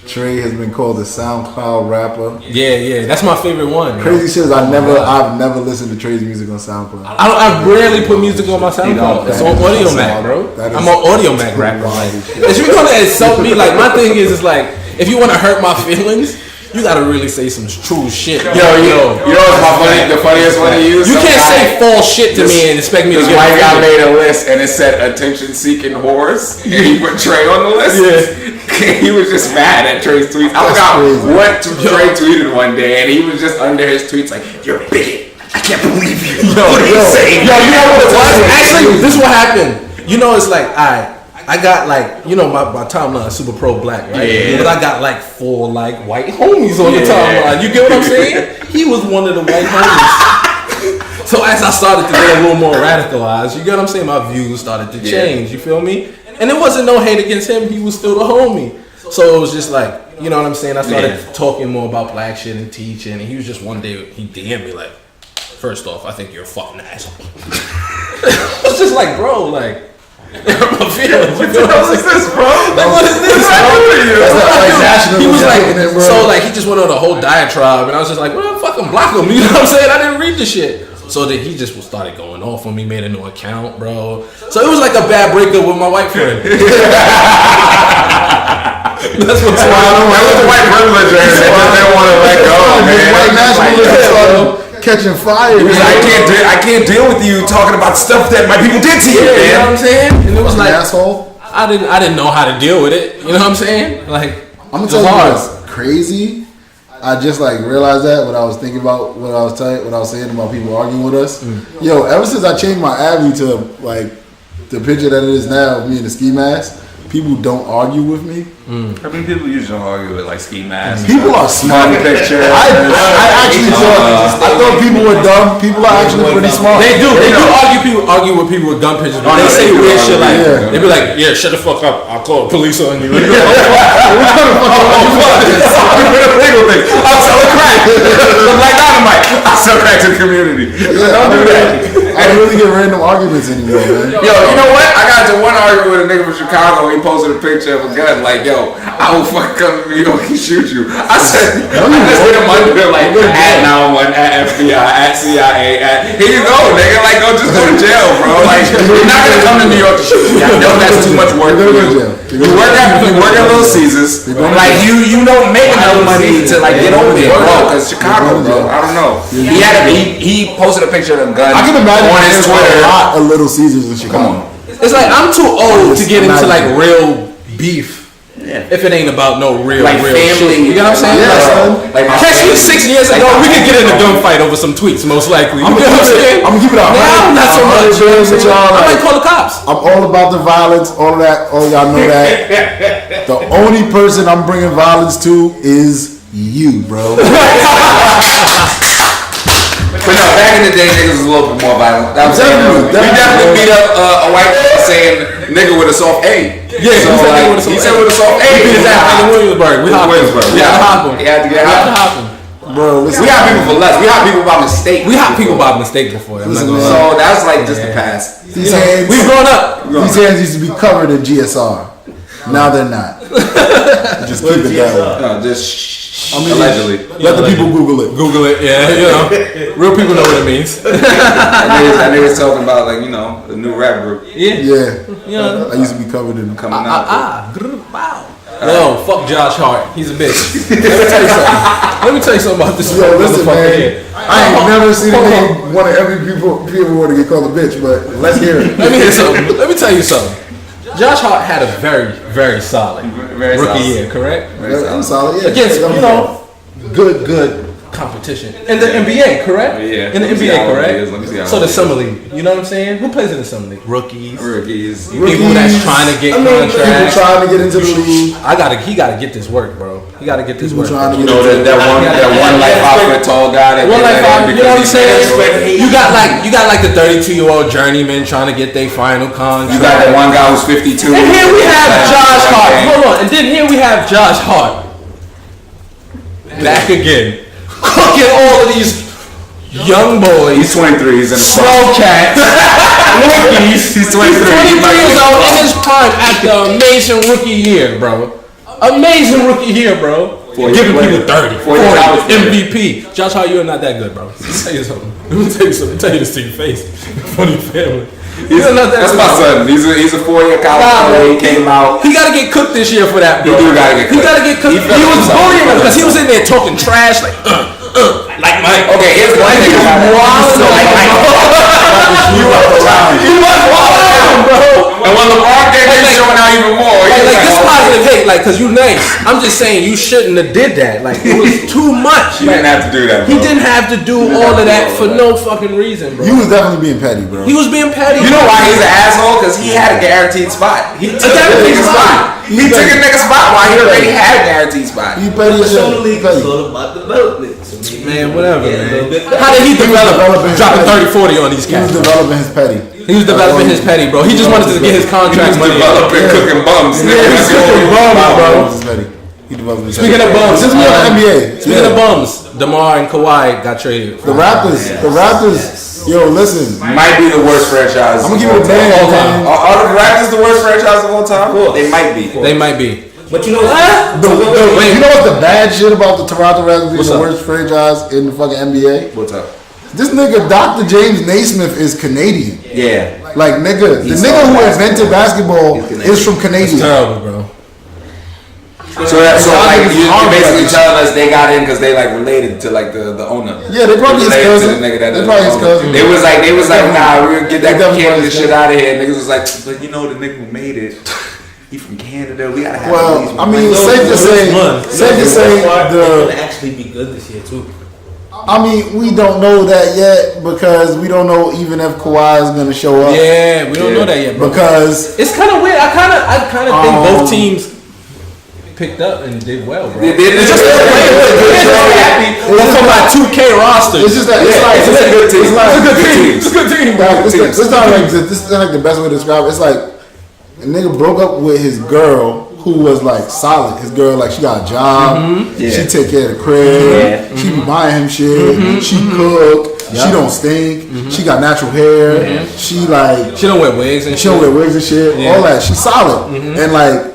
Trey has been called a SoundCloud rapper. Yeah, that's my favorite one. Crazy shit is I've never listened to Trey's music on SoundCloud. I rarely put music on my SoundCloud. It's on Audio Mac, bro. I'm on Audio Mac rapper. Like, if you're gonna insult me, like, my thing is like, if you want to hurt my feelings, you gotta really say some true shit. Yo, you know what's the funniest one to use? You can't say false shit to me and expect me to get white guy made a list and it said attention-seeking whores, and he put Trey on the list. Yeah. He was just mad at Trey's tweets. I forgot what Trey tweeted one day, and he was just under his tweets like, "You're a bigot. I can't believe you." What are you saying? Yo, you know what it was? Actually, this is what happened. You know, it's like, I got like, you know, my timeline is super pro black, right? Yeah. But I got like 4 like white homies on the timeline. You get what I'm saying? He was one of the white homies. So as I started to get a little more radicalized, you get what I'm saying? My views started to change. You feel me? And it wasn't no hate against him. He was still the homie. So it was just like, you know what I'm saying? I started talking more about black shit and teaching. And he was just one day, he DM'd me like, first off, I think you're a fucking asshole. I was just like, bro, like, my feelings. What the hell is this, bro? Like, what is this? He was like, so like, he just went on a whole diatribe, and I was just like, well, fucking block him. You know what I'm saying? I didn't read the shit. So then he just started going off on me, made a new account, bro. So it was like a bad breakup with my white friend. That's what's why I don't. That was the white privilege. They just didn't want to let go, man. White nationalism catching fire. He was like, I can't deal with you talking about stuff that my people did to you, man. You know what I'm saying? And it was like, asshole. I didn't know how to deal with it. You know what I'm saying? Like, I'm gonna tell you what's crazy. I just like realized that when I was thinking about what I was saying about people arguing with us. Yo, ever since I changed my Abby to like the picture that it is now of me in the ski mask, people don't argue with me. I mean, people usually don't argue with like ski masks. People are smart. Picture. I actually thought people were dumb. People are actually pretty smart. They do argue with people with gun pictures, but they say weird shit like, they be like, yeah, shut the fuck up, I'll call the police on you. What kind of Legal thing. I'm selling crack. I'm like dynamite. I sell crack to the community. Yeah, don't do that. I don't really get random arguments anymore, man. Yo, you know what? I got into one argument with a nigga from Chicago. He posted a picture of a gun. Like, yo, I will fucking come to New York and shoot you. I said, I just hit him under like at 911, at FBI, at CIA, here you go, nigga. Like, go just go to jail, bro. Like, you're not gonna come to New York to shoot me. I know that's too much work for you. You work at Little Caesars. Like, you don't make enough money to like get over there, bro. Cause Chicago, bro. I don't know. He posted a picture of a gun. I can imagine on his Twitter. A lot of Little Caesars in Chicago. It's like I'm too old to get into like real beef. If it ain't about no real family, shit. You know what I'm saying? Yeah, like catch me 6 years ago, we could get in a gunfight over some tweets, most likely. You know what I'm saying? I'm gonna keep it out. Now, not so much. I might call the cops. I'm all about the violence, all of that. All y'all know that. The only person I'm bringing violence to is you, bro. But no, back in the day, niggas was a little bit more violent. That was we definitely beat up a white man saying nigga with a soft A. Yeah, so he said with a soft A. He beat his ass in Williamsburg. We hopped him. We had to hop him. Bro, listen. We got people for less. We got people by mistake. We got people by mistake before. So that's like just the past. These hands, we've grown up. These hands used to be covered in GSR. Now they're not. Just keep it that way. No, just allegedly. Let the people Google it. Google it, yeah, you know. Real people know what it means. And they was talking about like, you know, the new rap group. Yeah. I used to be covered in coming out. Wow. Yo, fuck Josh Hart. He's a bitch. Let me tell you something about this. Yo, listen, man. I ain't never seen one of every people want to get called a bitch, but let's hear it. Let me hear something. Let me tell you something. Josh Hart had a very, very solid rookie year, correct? Very solid, yeah. Against, you know, good competition. In the NBA, correct? Yeah. In the NBA, correct? Let me see how so the summer league, you know what I'm saying? Who plays in the summer league? Rookies. People that's trying to get contracts. People trying to get into the league. He gotta get this work, bro. He gotta get this work. You know that one like 5 foot tall guy. You know what I'm saying? You got like the 32-year-old journeyman trying to get their final contract. You got that one guy who's 52. And here we have Josh Hart. Hold on. And then here we have Josh Hart. Back again. Cooking all of these young boys. He's 23. He's in the slow cats. Rookies. He's 23. He's 23 years old in his prime after amazing rookie year, bro. Amazing rookie year, bro. Giving people 30, 40, MVP. Josh Hart, you're not that good, bro. Let me tell you something. Tell you this to your face. Funny family. That's my son. He's a 4-year college player. He came out. He gotta get cooked this year for that, bro. He gotta get cooked. He was bullying him because he was in there talking trash like Mike. Okay, here's the thing. He was wild, bro. And when LeBron came in, showing out even more. Like this positive hate, like, cause you nice. I'm just saying you shouldn't have did that. Like it was too much. He didn't have to do that, bro. He didn't have to do all of that for no fucking reason, bro. You was definitely being petty, bro. He was being petty. You know why he's an asshole? Cause he had a guaranteed spot. He took a nigga's spot. He took a nigga's spot while he already had a guaranteed spot. He petty as shit. It's all about development. Man, whatever, man. How did he develop? Dropping 30-40 on these cats. He was developing his petty. He was developing his petty, bro. He just wanted to get his contract money. Developing cooking bums. Yeah, he's cooking bums, bro. He developed his Speaking of bums, since we on the NBA. Speaking of bums, DeMar and Kawhi got traded. The Raptors. Yo, listen. Might be the worst franchise. I'm gonna give it a band. Are the Raptors the worst franchise of all time? They might be. They might be. But you know what? You know what the bad shit about the Toronto Raptors being the worst franchise in the fucking NBA? What's up? This nigga, Dr. James Naismith, is Canadian. Yeah. Like, nigga, the nigga who invented basketball is from Canada. It's terrible, bro. So like you're basically telling us they got in because they like related to like the owner. Yeah, they probably his cousin. They probably his cousin. They was like, nah, we're gonna get that Canada shit out of here. Niggas was like, but you know the nigga who made it, he from Canada. We gotta have. Well, I mean, safe to say, it's gonna actually be good this year too. I mean, we don't know that yet because we don't know even if Kawhi is gonna show up. Yeah, we don't know that yet, bro. Because it's kind of weird. I kind of think both teams picked up and did well, bro. It's just happy for my 2K roster. It's just that it's a good team. It's a good team. It's not like the best way to describe it. It's like a nigga broke up with his girl who was like solid. His girl, like, she got a job. She take care of the crib. She be buying him shit. She cook. She don't stink. She got natural hair. She don't wear wigs and shit. All that. She's solid. And like,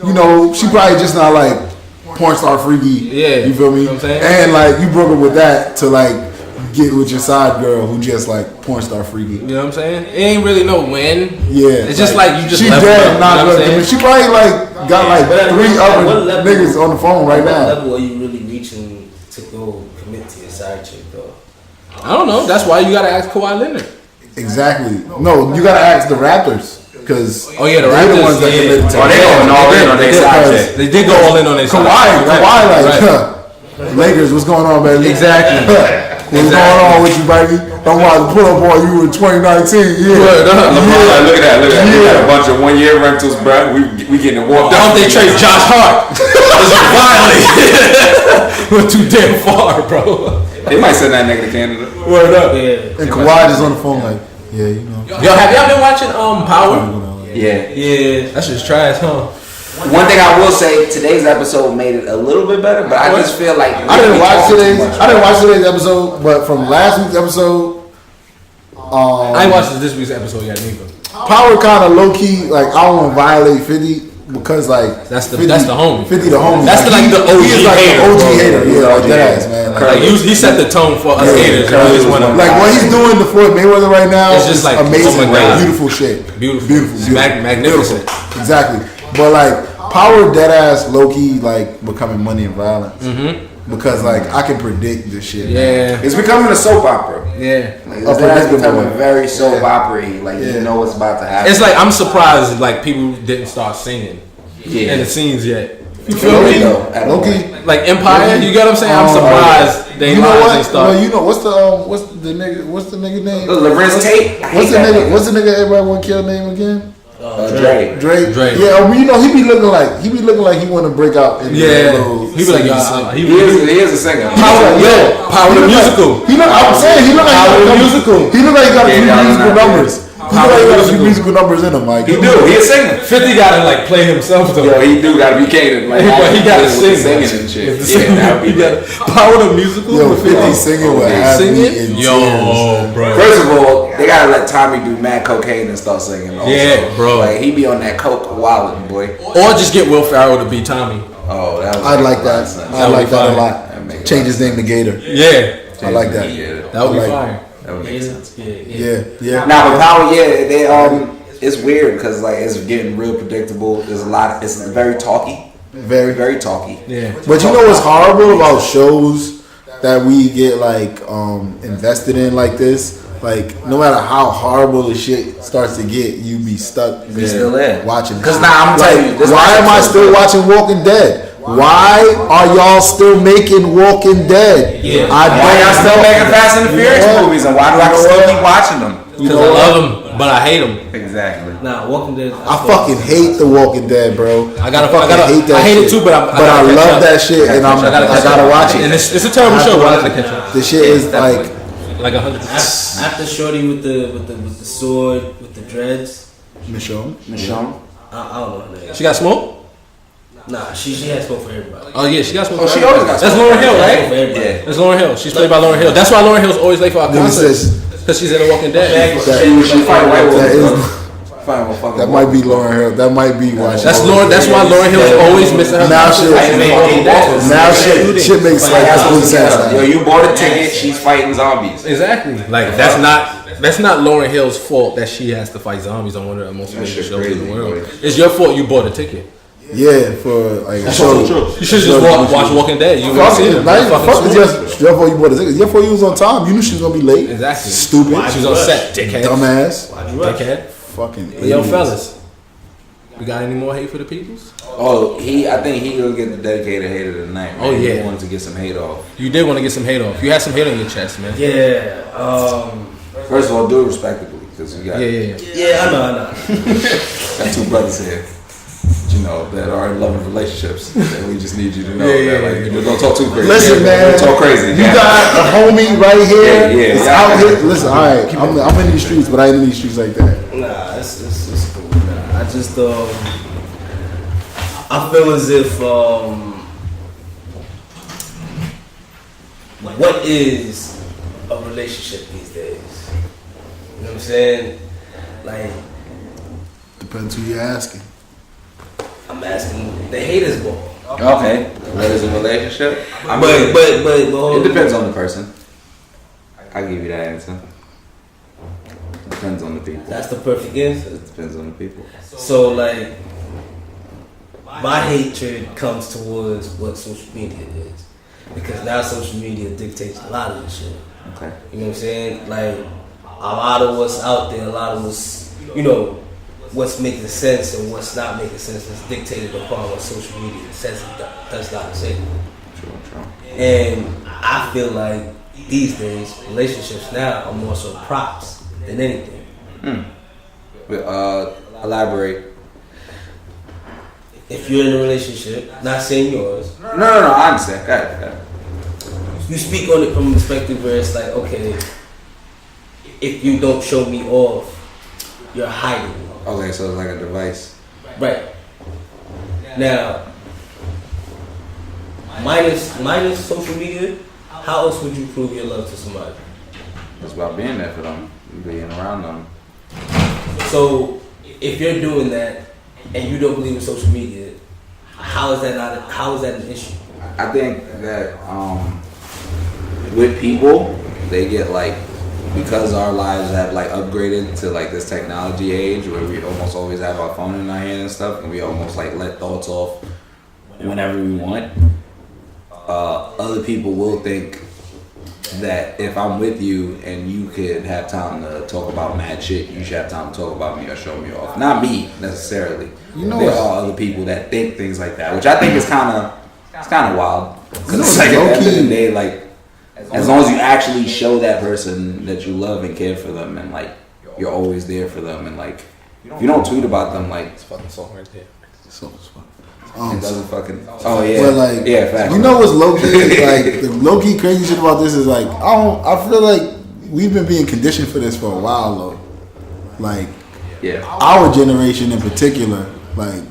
you know, she probably just not like porn star freaky. Yeah. You feel me? You know what I'm saying? And like, you broke up with that to like get with your side girl who just like porn star freaky. You know what I'm saying? It ain't really no win. Yeah. It's just like you just she left dead her, not you know what I'm saying? She probably like got like 3 other niggas on the phone right now. What level are you really reaching to go commit to your side chick though? I don't know. That's why you gotta ask Kawhi Leonard. Exactly. No, you gotta ask the Raptors. Because the Raptors, the ones that committed to they going all in on their side chick. They did go all in on their side. Kawhi like, Lakers, what's going on, baby? Exactly. What's going on with you, baby? I'm about to pull up on you in 2019. Yeah. Look at that. We got a bunch of 1-year rentals, bro. We getting walked out. They trade Josh Hart. Finally. We're too damn far, bro. They might send that nigga to Canada. Word up. Yeah. And Kawhi just on the phone like, yeah, you know. Yo, have y'all been watching Power? Yeah. That's just trash, huh? One thing I will say, today's episode made it a little bit better, but I just feel like I didn't watch today's episode, but from last week's episode, I ain't watched this week's episode yet neither. Power kind of low key, like, I don't want to violate 50 because like that's the homie. 50 the homie. That's like, the OG hater. OG hater. Yeah, like that ass, man. Like, he set the tone for us haters. Like what he's doing to Floyd Mayweather right now is just like amazing, beautiful shit. Beautiful. Magnificent. Exactly. But like Power deadass low key like becoming Money and Violence. Because like I can predict this shit. Yeah. It's becoming a soap opera. Yeah. Like it's becoming very soap opera-y. Like you know what's about to happen. It's like I'm surprised like people didn't start singing in the scenes yet. You feel me? Low-key. Like Empire, you get what I'm saying? I'm surprised they started. Well, you know what's the nigga name? Lorenz Tate. What's the nigga everybody want to kill name again? Drake. Yeah, you know he be looking like he want to break out. In he be like he is a singer. Power the musical. I'm saying he look like he got a few musical numbers. He look like he got a few musical numbers in him. Like he do. He a singer. 50 gotta like play himself though. Yo, he do gotta be catered. Like but he gotta sing singing and shit. Yeah, that would be Power the musical. Yo, 50 singing with singing. Yo, bro. First of all, they gotta let Tommy do mad cocaine and start singing. Also. Yeah, bro. Like he be on that coke wallet, boy. Or just get Will Ferrell to be Tommy. Oh, I'd like that. I like that a lot. Change his name to Gator. Yeah, I like that. That would be fire. That would make sense. Yeah. Now with Power, they it's weird because like it's getting real predictable. There's a lot. It's very talky. Very, very talky. Yeah. But you know what's horrible about shows that we get like invested in like this? Like no matter how horrible the shit starts to get, you be stuck. Be still there watching. Because now I'm telling you, why am I still watching Walking Dead? Why are y'all still making Walking Dead? Yeah. Why y'all still making Fast and the Furious movies? And why do I still keep watching them? Because I love them, but I hate them. Exactly. Nah, Walking Dead. I fucking hate the Walking Dead, bro. I hate that. I hate it too, but I love that shit, and I gotta watch it. And it's a terrible show. I gotta catch up. The shit is like 100%. After Shorty with the sword with the dreads. Michonne. I don't know her name. She got smoke. Nah, she has smoke for everybody. Oh yeah, she got smoke. Oh, she always got smoke. That's Lauryn Hill, right? Yeah. That's Lauryn Hill. She's played by Lauryn Hill. That's why Lauryn Hill's always late for our concerts. Because she's in The Walking Dead. She fight white women. That might be Lauryn Hill. That might be why. That's why Lauryn Hill's always missing her. Now shit makes like absolute sense. Yo, you bought a ticket. She's fighting zombies. Exactly. Like that's not Lauryn Hill's fault that she has to fight zombies on one of the most famous shows in the world. It's your fault you bought a ticket. Yeah, for like you should just watch Walking Dead. You would see it. Fuck is your fault you bought a ticket. Your fault you was on time. You knew she was gonna be late. Exactly. Stupid. She was on set. Dickhead. Dumbass. Dickhead. Fucking yo, fellas. We got any more hate for the peoples? Oh, I think he gonna get the dedicated hate of the night. Man. Oh yeah, he wanted to get some hate off. You did want to get some hate off. You had some hate on your chest, man. Yeah. First of all, do it respectably, because you got Yeah, I know. got two brothers here, you know, that are in loving relationships. And we just need you to know that, like, you don't talk too crazy. Listen, man. Don't talk crazy. You got a homie right here. Yeah. It's out here. Listen, all right. I'm in these streets, but I ain't in these streets like that. Nah, it's cool. Nah, I just I feel as if what is a relationship these days? You know what I'm saying? Like, Depends who you're asking. I'm asking the haters ball. Okay, what is a relationship? I mean, But it depends on the person. I give you that answer. Depends on the people. That's the perfect answer. It depends on the people. So like, my hatred comes towards what social media is, because now social media dictates a lot of this shit. Okay. You know what I'm saying? Like, a lot of what's out there, a lot of what's, you know, what's making sense and what's not making sense is dictated upon what social media says and does not say. True. And I feel like these days, relationships now are more so props than anything. Elaborate. If you're in a relationship, not saying yours, No, I understand. Got it. you speak on it from a perspective where it's like, okay, if you don't show me off, you're hiding. Okay, so it's like a device. Right. Now, minus social media, how else would you prove your love to somebody? It's about being there for them, being around them. So, if you're doing that and you don't believe in social media, how is that an issue? I think that with people, they get like, because our lives have like upgraded to like this technology age where we almost always have our phone in our hand and stuff, and we almost like let thoughts off whenever we want. Other people will think that if I'm with you and you could have time to talk about mad shit, you should have time to talk about me or show me off. Not me necessarily. You know, there are other people that think things like that, which I think is kind of wild. Because it's like low at the end of key. the day, like, as long as you actually show that person that you love and care for them, and like you're always there for them, and like if you don't tweet about them, like It's fucking song right there. it doesn't fucking. Oh yeah, But like, yeah, facts. you know what's low key? Like, the low key crazy shit about this is like, I feel like we've been being conditioned for this for a while though. Like, Yeah, our generation in particular, like,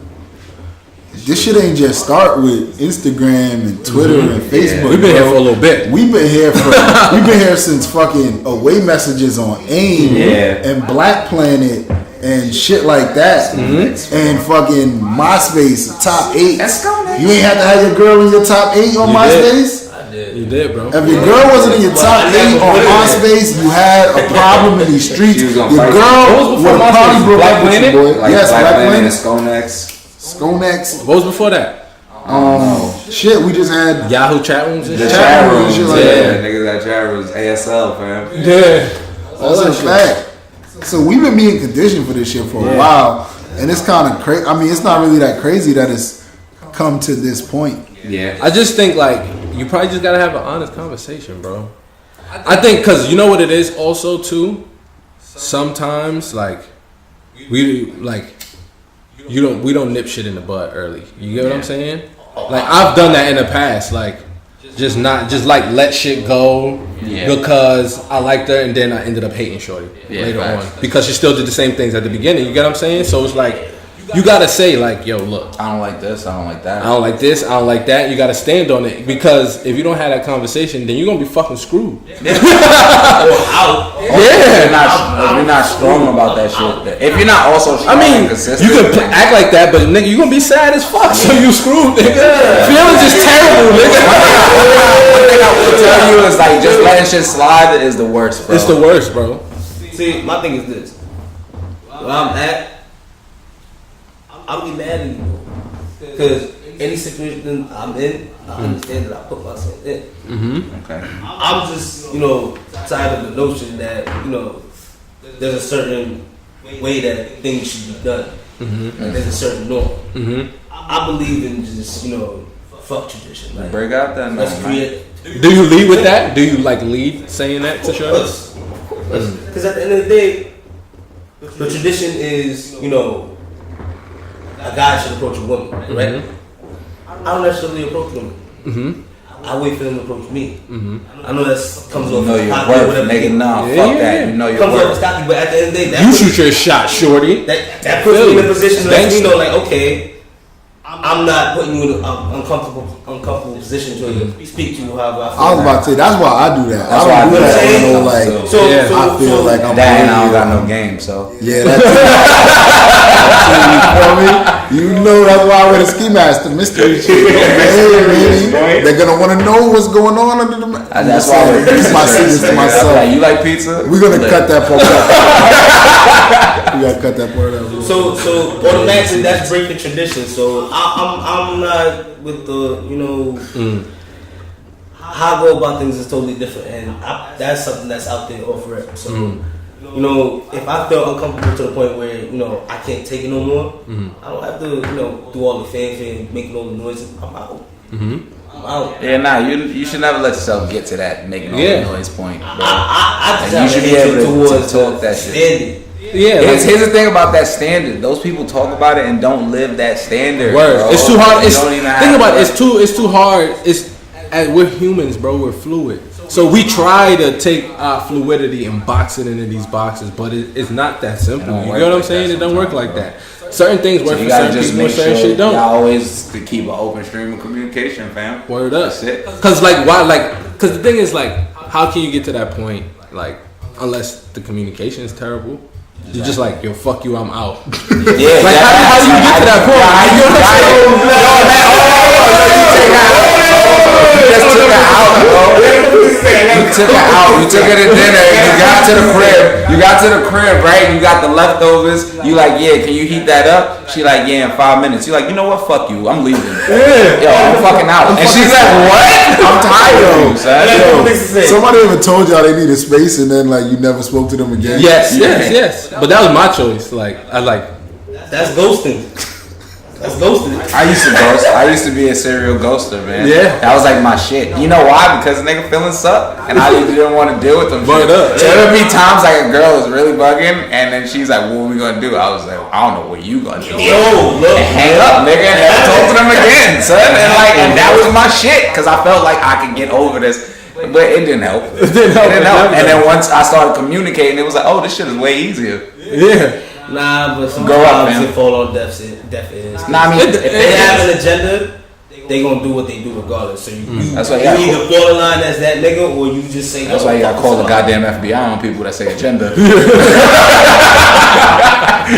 this shit ain't just start with Instagram and Twitter and Facebook. We've been here bro. for a little bit. We've been here since fucking away messages on AIM and Black Planet and shit like that, and fucking MySpace top 8. You ain't have to have your girl in your top 8 on You MySpace. I did. You did, bro. If your girl wasn't in your top 8 on MySpace, you had a problem in these streets. She was Your gonna fight girl you. would have probably broke Black up with you, Planet? boy. like Yes, Black Black Planet and Planet. Skonex. Skonex. What was before that? Shit, we just had Yahoo chat rooms and The shit. chat rooms, shit like yeah, niggas at chat rooms, ASL, fam. Yeah. That's a fact. So we've been being conditioned for this shit for a while, and it's kind of crazy. I mean, it's not really that crazy that it's come to this point. Yeah, I just think like you probably just gotta have an honest conversation, bro. I think because you know what it is also too. Sometimes like we don't nip shit in the bud early. You get what I'm saying? Like I've done that in the past. Like just like let shit go because I liked her and then I ended up hating shorty later on because she still did the same things at the beginning. You get what I'm saying? So it's like you gotta say like, yo, look, I don't like this, I don't like that. I don't like this, I don't like that. You gotta stand on it because if you don't have that conversation, then you're gonna be fucking screwed. If you're not strong about that shit, if you're not also strong and consistent, you can act like that, but nigga, you gonna be sad as fuck, so you screwed, nigga. Feelings is terrible, nigga. One thing I will tell you is like just letting shit slide is the worst, bro. It's the worst, bro. See, my thing is this: where I'm at, I'll be mad at you because any situation I'm in, I understand that I put myself in. Okay. I'm just, tired of the notion that, there's a certain way that things should be done. Like, there's a certain norm. I believe in just, fuck tradition. Like, break out that let's create. Do you lead with that? Do you like lead saying that to show us? Because at the end of the day, the tradition is, a guy should approach a woman, right? I don't necessarily approach women. I wait for them to approach me. I know that comes off your cocky or worth, whatever. nigga. Nah, fuck that. You know your comes off worth. as cocky, but at the end of the day, You shoot your shot, shorty. that puts me in a position to let me know, like, okay, I'm not putting you in an uncomfortable position to speak to you however I feel. I was about to say, that's why I do that. That's why I do that. I feel like I'm that and I don't got no game, so. Yeah, that's it. You know that's why I wear the ski mask, the mystery shit. Hey, they're gonna want to know what's going on under the mask. That's why I wear It's my secret to myself. Like, you like pizza? We're gonna cut that part out. We gotta cut that part out. So automatically that's breaking tradition. So I'm not with the how I go about things is totally different, and that's something that's out there off rip. So if I feel uncomfortable to the point where I can't take it no more, I don't have to do all the fanfare, making all the noises. I'm out. I'm out. Yeah, nah, you should never let yourself get to that making all the noise point, bro. I you should be able to talk that shit. Yeah, here's the thing about that standard. Those people talk about it and don't live that standard. Word. Bro. It's too hard. Think about it. It's too hard. We're humans, bro. We're fluid. So we try to take our fluidity and box it into these boxes, but it's not that simple. You know what I'm saying? It don't work like that. Certain things work for certain people, certain shit don't. You always to keep an open stream of communication, fam. Word up. That's it. Cause cause the thing is how can you get to that point? Unless the communication is terrible. You're just like, yo, fuck you, I'm out. Yeah. How do you get to that point? You just took her out, bro. You took her out. You took her to dinner. You got to the crib, right? You got the leftovers. You like, yeah, can you heat that up? She like, yeah, in 5 minutes. You like, you know what? Fuck you. I'm leaving. Yo, I'm fucking out. And she's like, what? I'm tired of you, son. Somebody ever told y'all they needed space and then you never spoke to them again? Yes. But that was my choice. That's ghosting. That's ghosting. I used to ghost. I used to be a serial ghoster, man. Yeah. That was like my shit. You know why? Because nigga feelings suck. And I didn't want to deal with them. Word up. So there would be times like a girl is really bugging and then she's like, what are we going to do? I was like, I don't know what you going to do. Look. Hang up, nigga, and never talk to them again, son. And that was my shit. Because I felt like I could get over this. But it didn't help. It didn't help. And then once I started communicating, it was like, oh, this shit is way easier. Yeah. Nah, but sometimes it fall on deaf ears. Nah, I mean, if they have an agenda, they gonna do what they do regardless. So that's why you either fall in line as that nigga or you just say. That's why you gotta call the goddamn FBI on people that say agenda.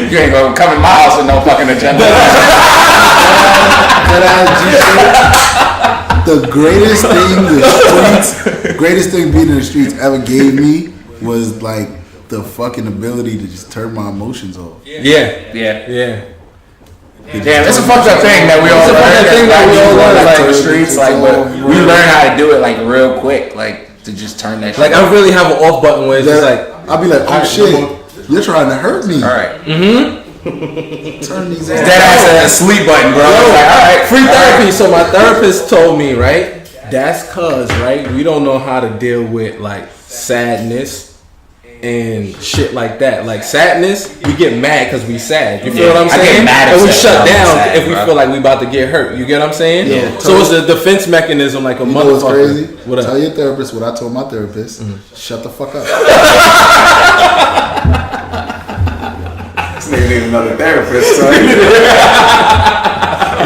You ain't gonna come in my house with no fucking agenda. The greatest thing being in the streets ever gave me was the fucking ability to just turn my emotions off. Yeah. Damn, it's a fucked up thing that we all learn in the streets, but we learn how to do it real quick, to just turn that shit I really have an off button where it's just I'll be like, oh shit, you're trying to hurt me. Alright. Turn these ass. That ass a sleep button, bro. Alright, free therapy. So my therapist told me, right, that's cause, right, we don't know how to deal with sadness and shit like that. Sadness, we get mad because we sad. You feel what I'm saying? I get mad and we shut down sad, if we feel like we about to get hurt. You get what I'm saying? Yeah. So it's a defense mechanism like a you motherfucker. Know what's crazy? What up? Tell your therapist what I told my therapist. Shut the fuck up. This nigga need another therapist, son. You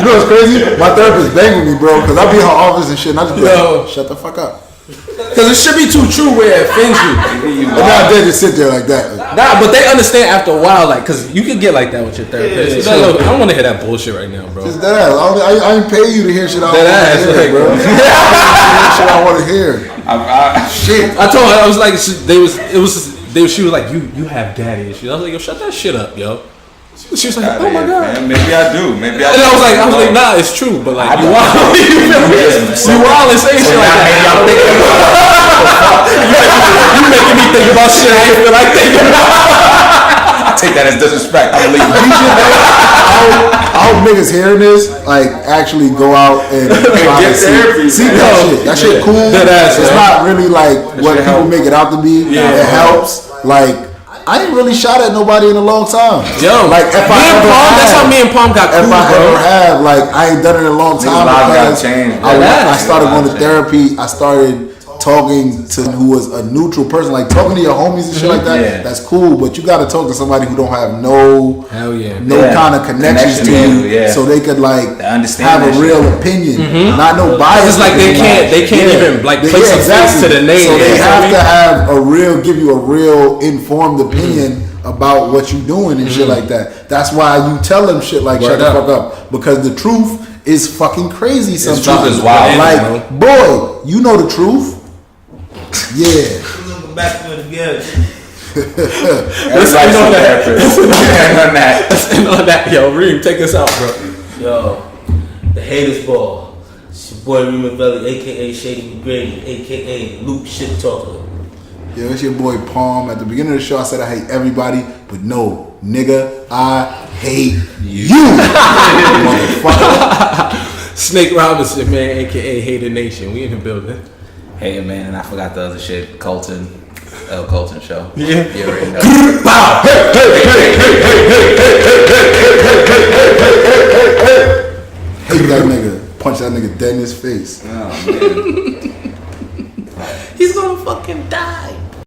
know what's crazy? My therapist bang with me, bro, because I be in her office and shit, and I just be like, shut the fuck up. Because it should be too true where it offends you. But now they just sit there like that. Nah, but they understand after a while, because you can get like that with your therapist. I don't want to hear that bullshit right now, bro. Just that ass. I ain't pay you to hear shit I want to hear, bro. Shit I want to hear. Shit. I told her, I was like, she was like, you have daddy issues. I was like, yo, shut that shit up, yo. She was like, oh my god. Man, maybe I do. And I was like, nah, it's true, but you wild. You wild and saying shit like that. You making me think about shit I ain't feel like thinking about. take that as disrespect. I'm leaving. I hope niggas hearing this like actually go out and try to see that shit. That shit cool. It's not really like what people make it out to be. It helps. Like I ain't really shot at nobody in a long time. Yo, like if that's how me and Palm got cool, if I ever have, like I ain't done it in a long time because I started going to therapy. I started talking to who was a neutral person, like talking to your homies and shit like that. Yeah. That's cool, but you got to talk to somebody who don't have no kind of connections to you, so they could like have a real opinion, not no bias. It's like they can't even like place a face to the name. So they have to have give you a real informed opinion about what you doing and shit like that. That's why you tell them shit like shut the fuck up, because the truth is fucking crazy sometimes. The truth is wild. Like, boy, you know the truth. Yeah. We'll go back to it again. Everybody's on that. Listen on that. Yo, Reem, take us out, bro. Yo, the haters ball. It's your boy Reem Belly, aka Shady McGrady, aka Luke Shit Talker. Yo, it's your boy Palm. At the beginning of the show, I said I hate everybody, but no, nigga, I hate you, motherfucker. Snake Robinson, man, aka Hater Nation. We in the building. Hey man, and I forgot the other shit. Colton show. Yeah. You already know. Hate that nigga. Punch that nigga dead in his face. Oh man.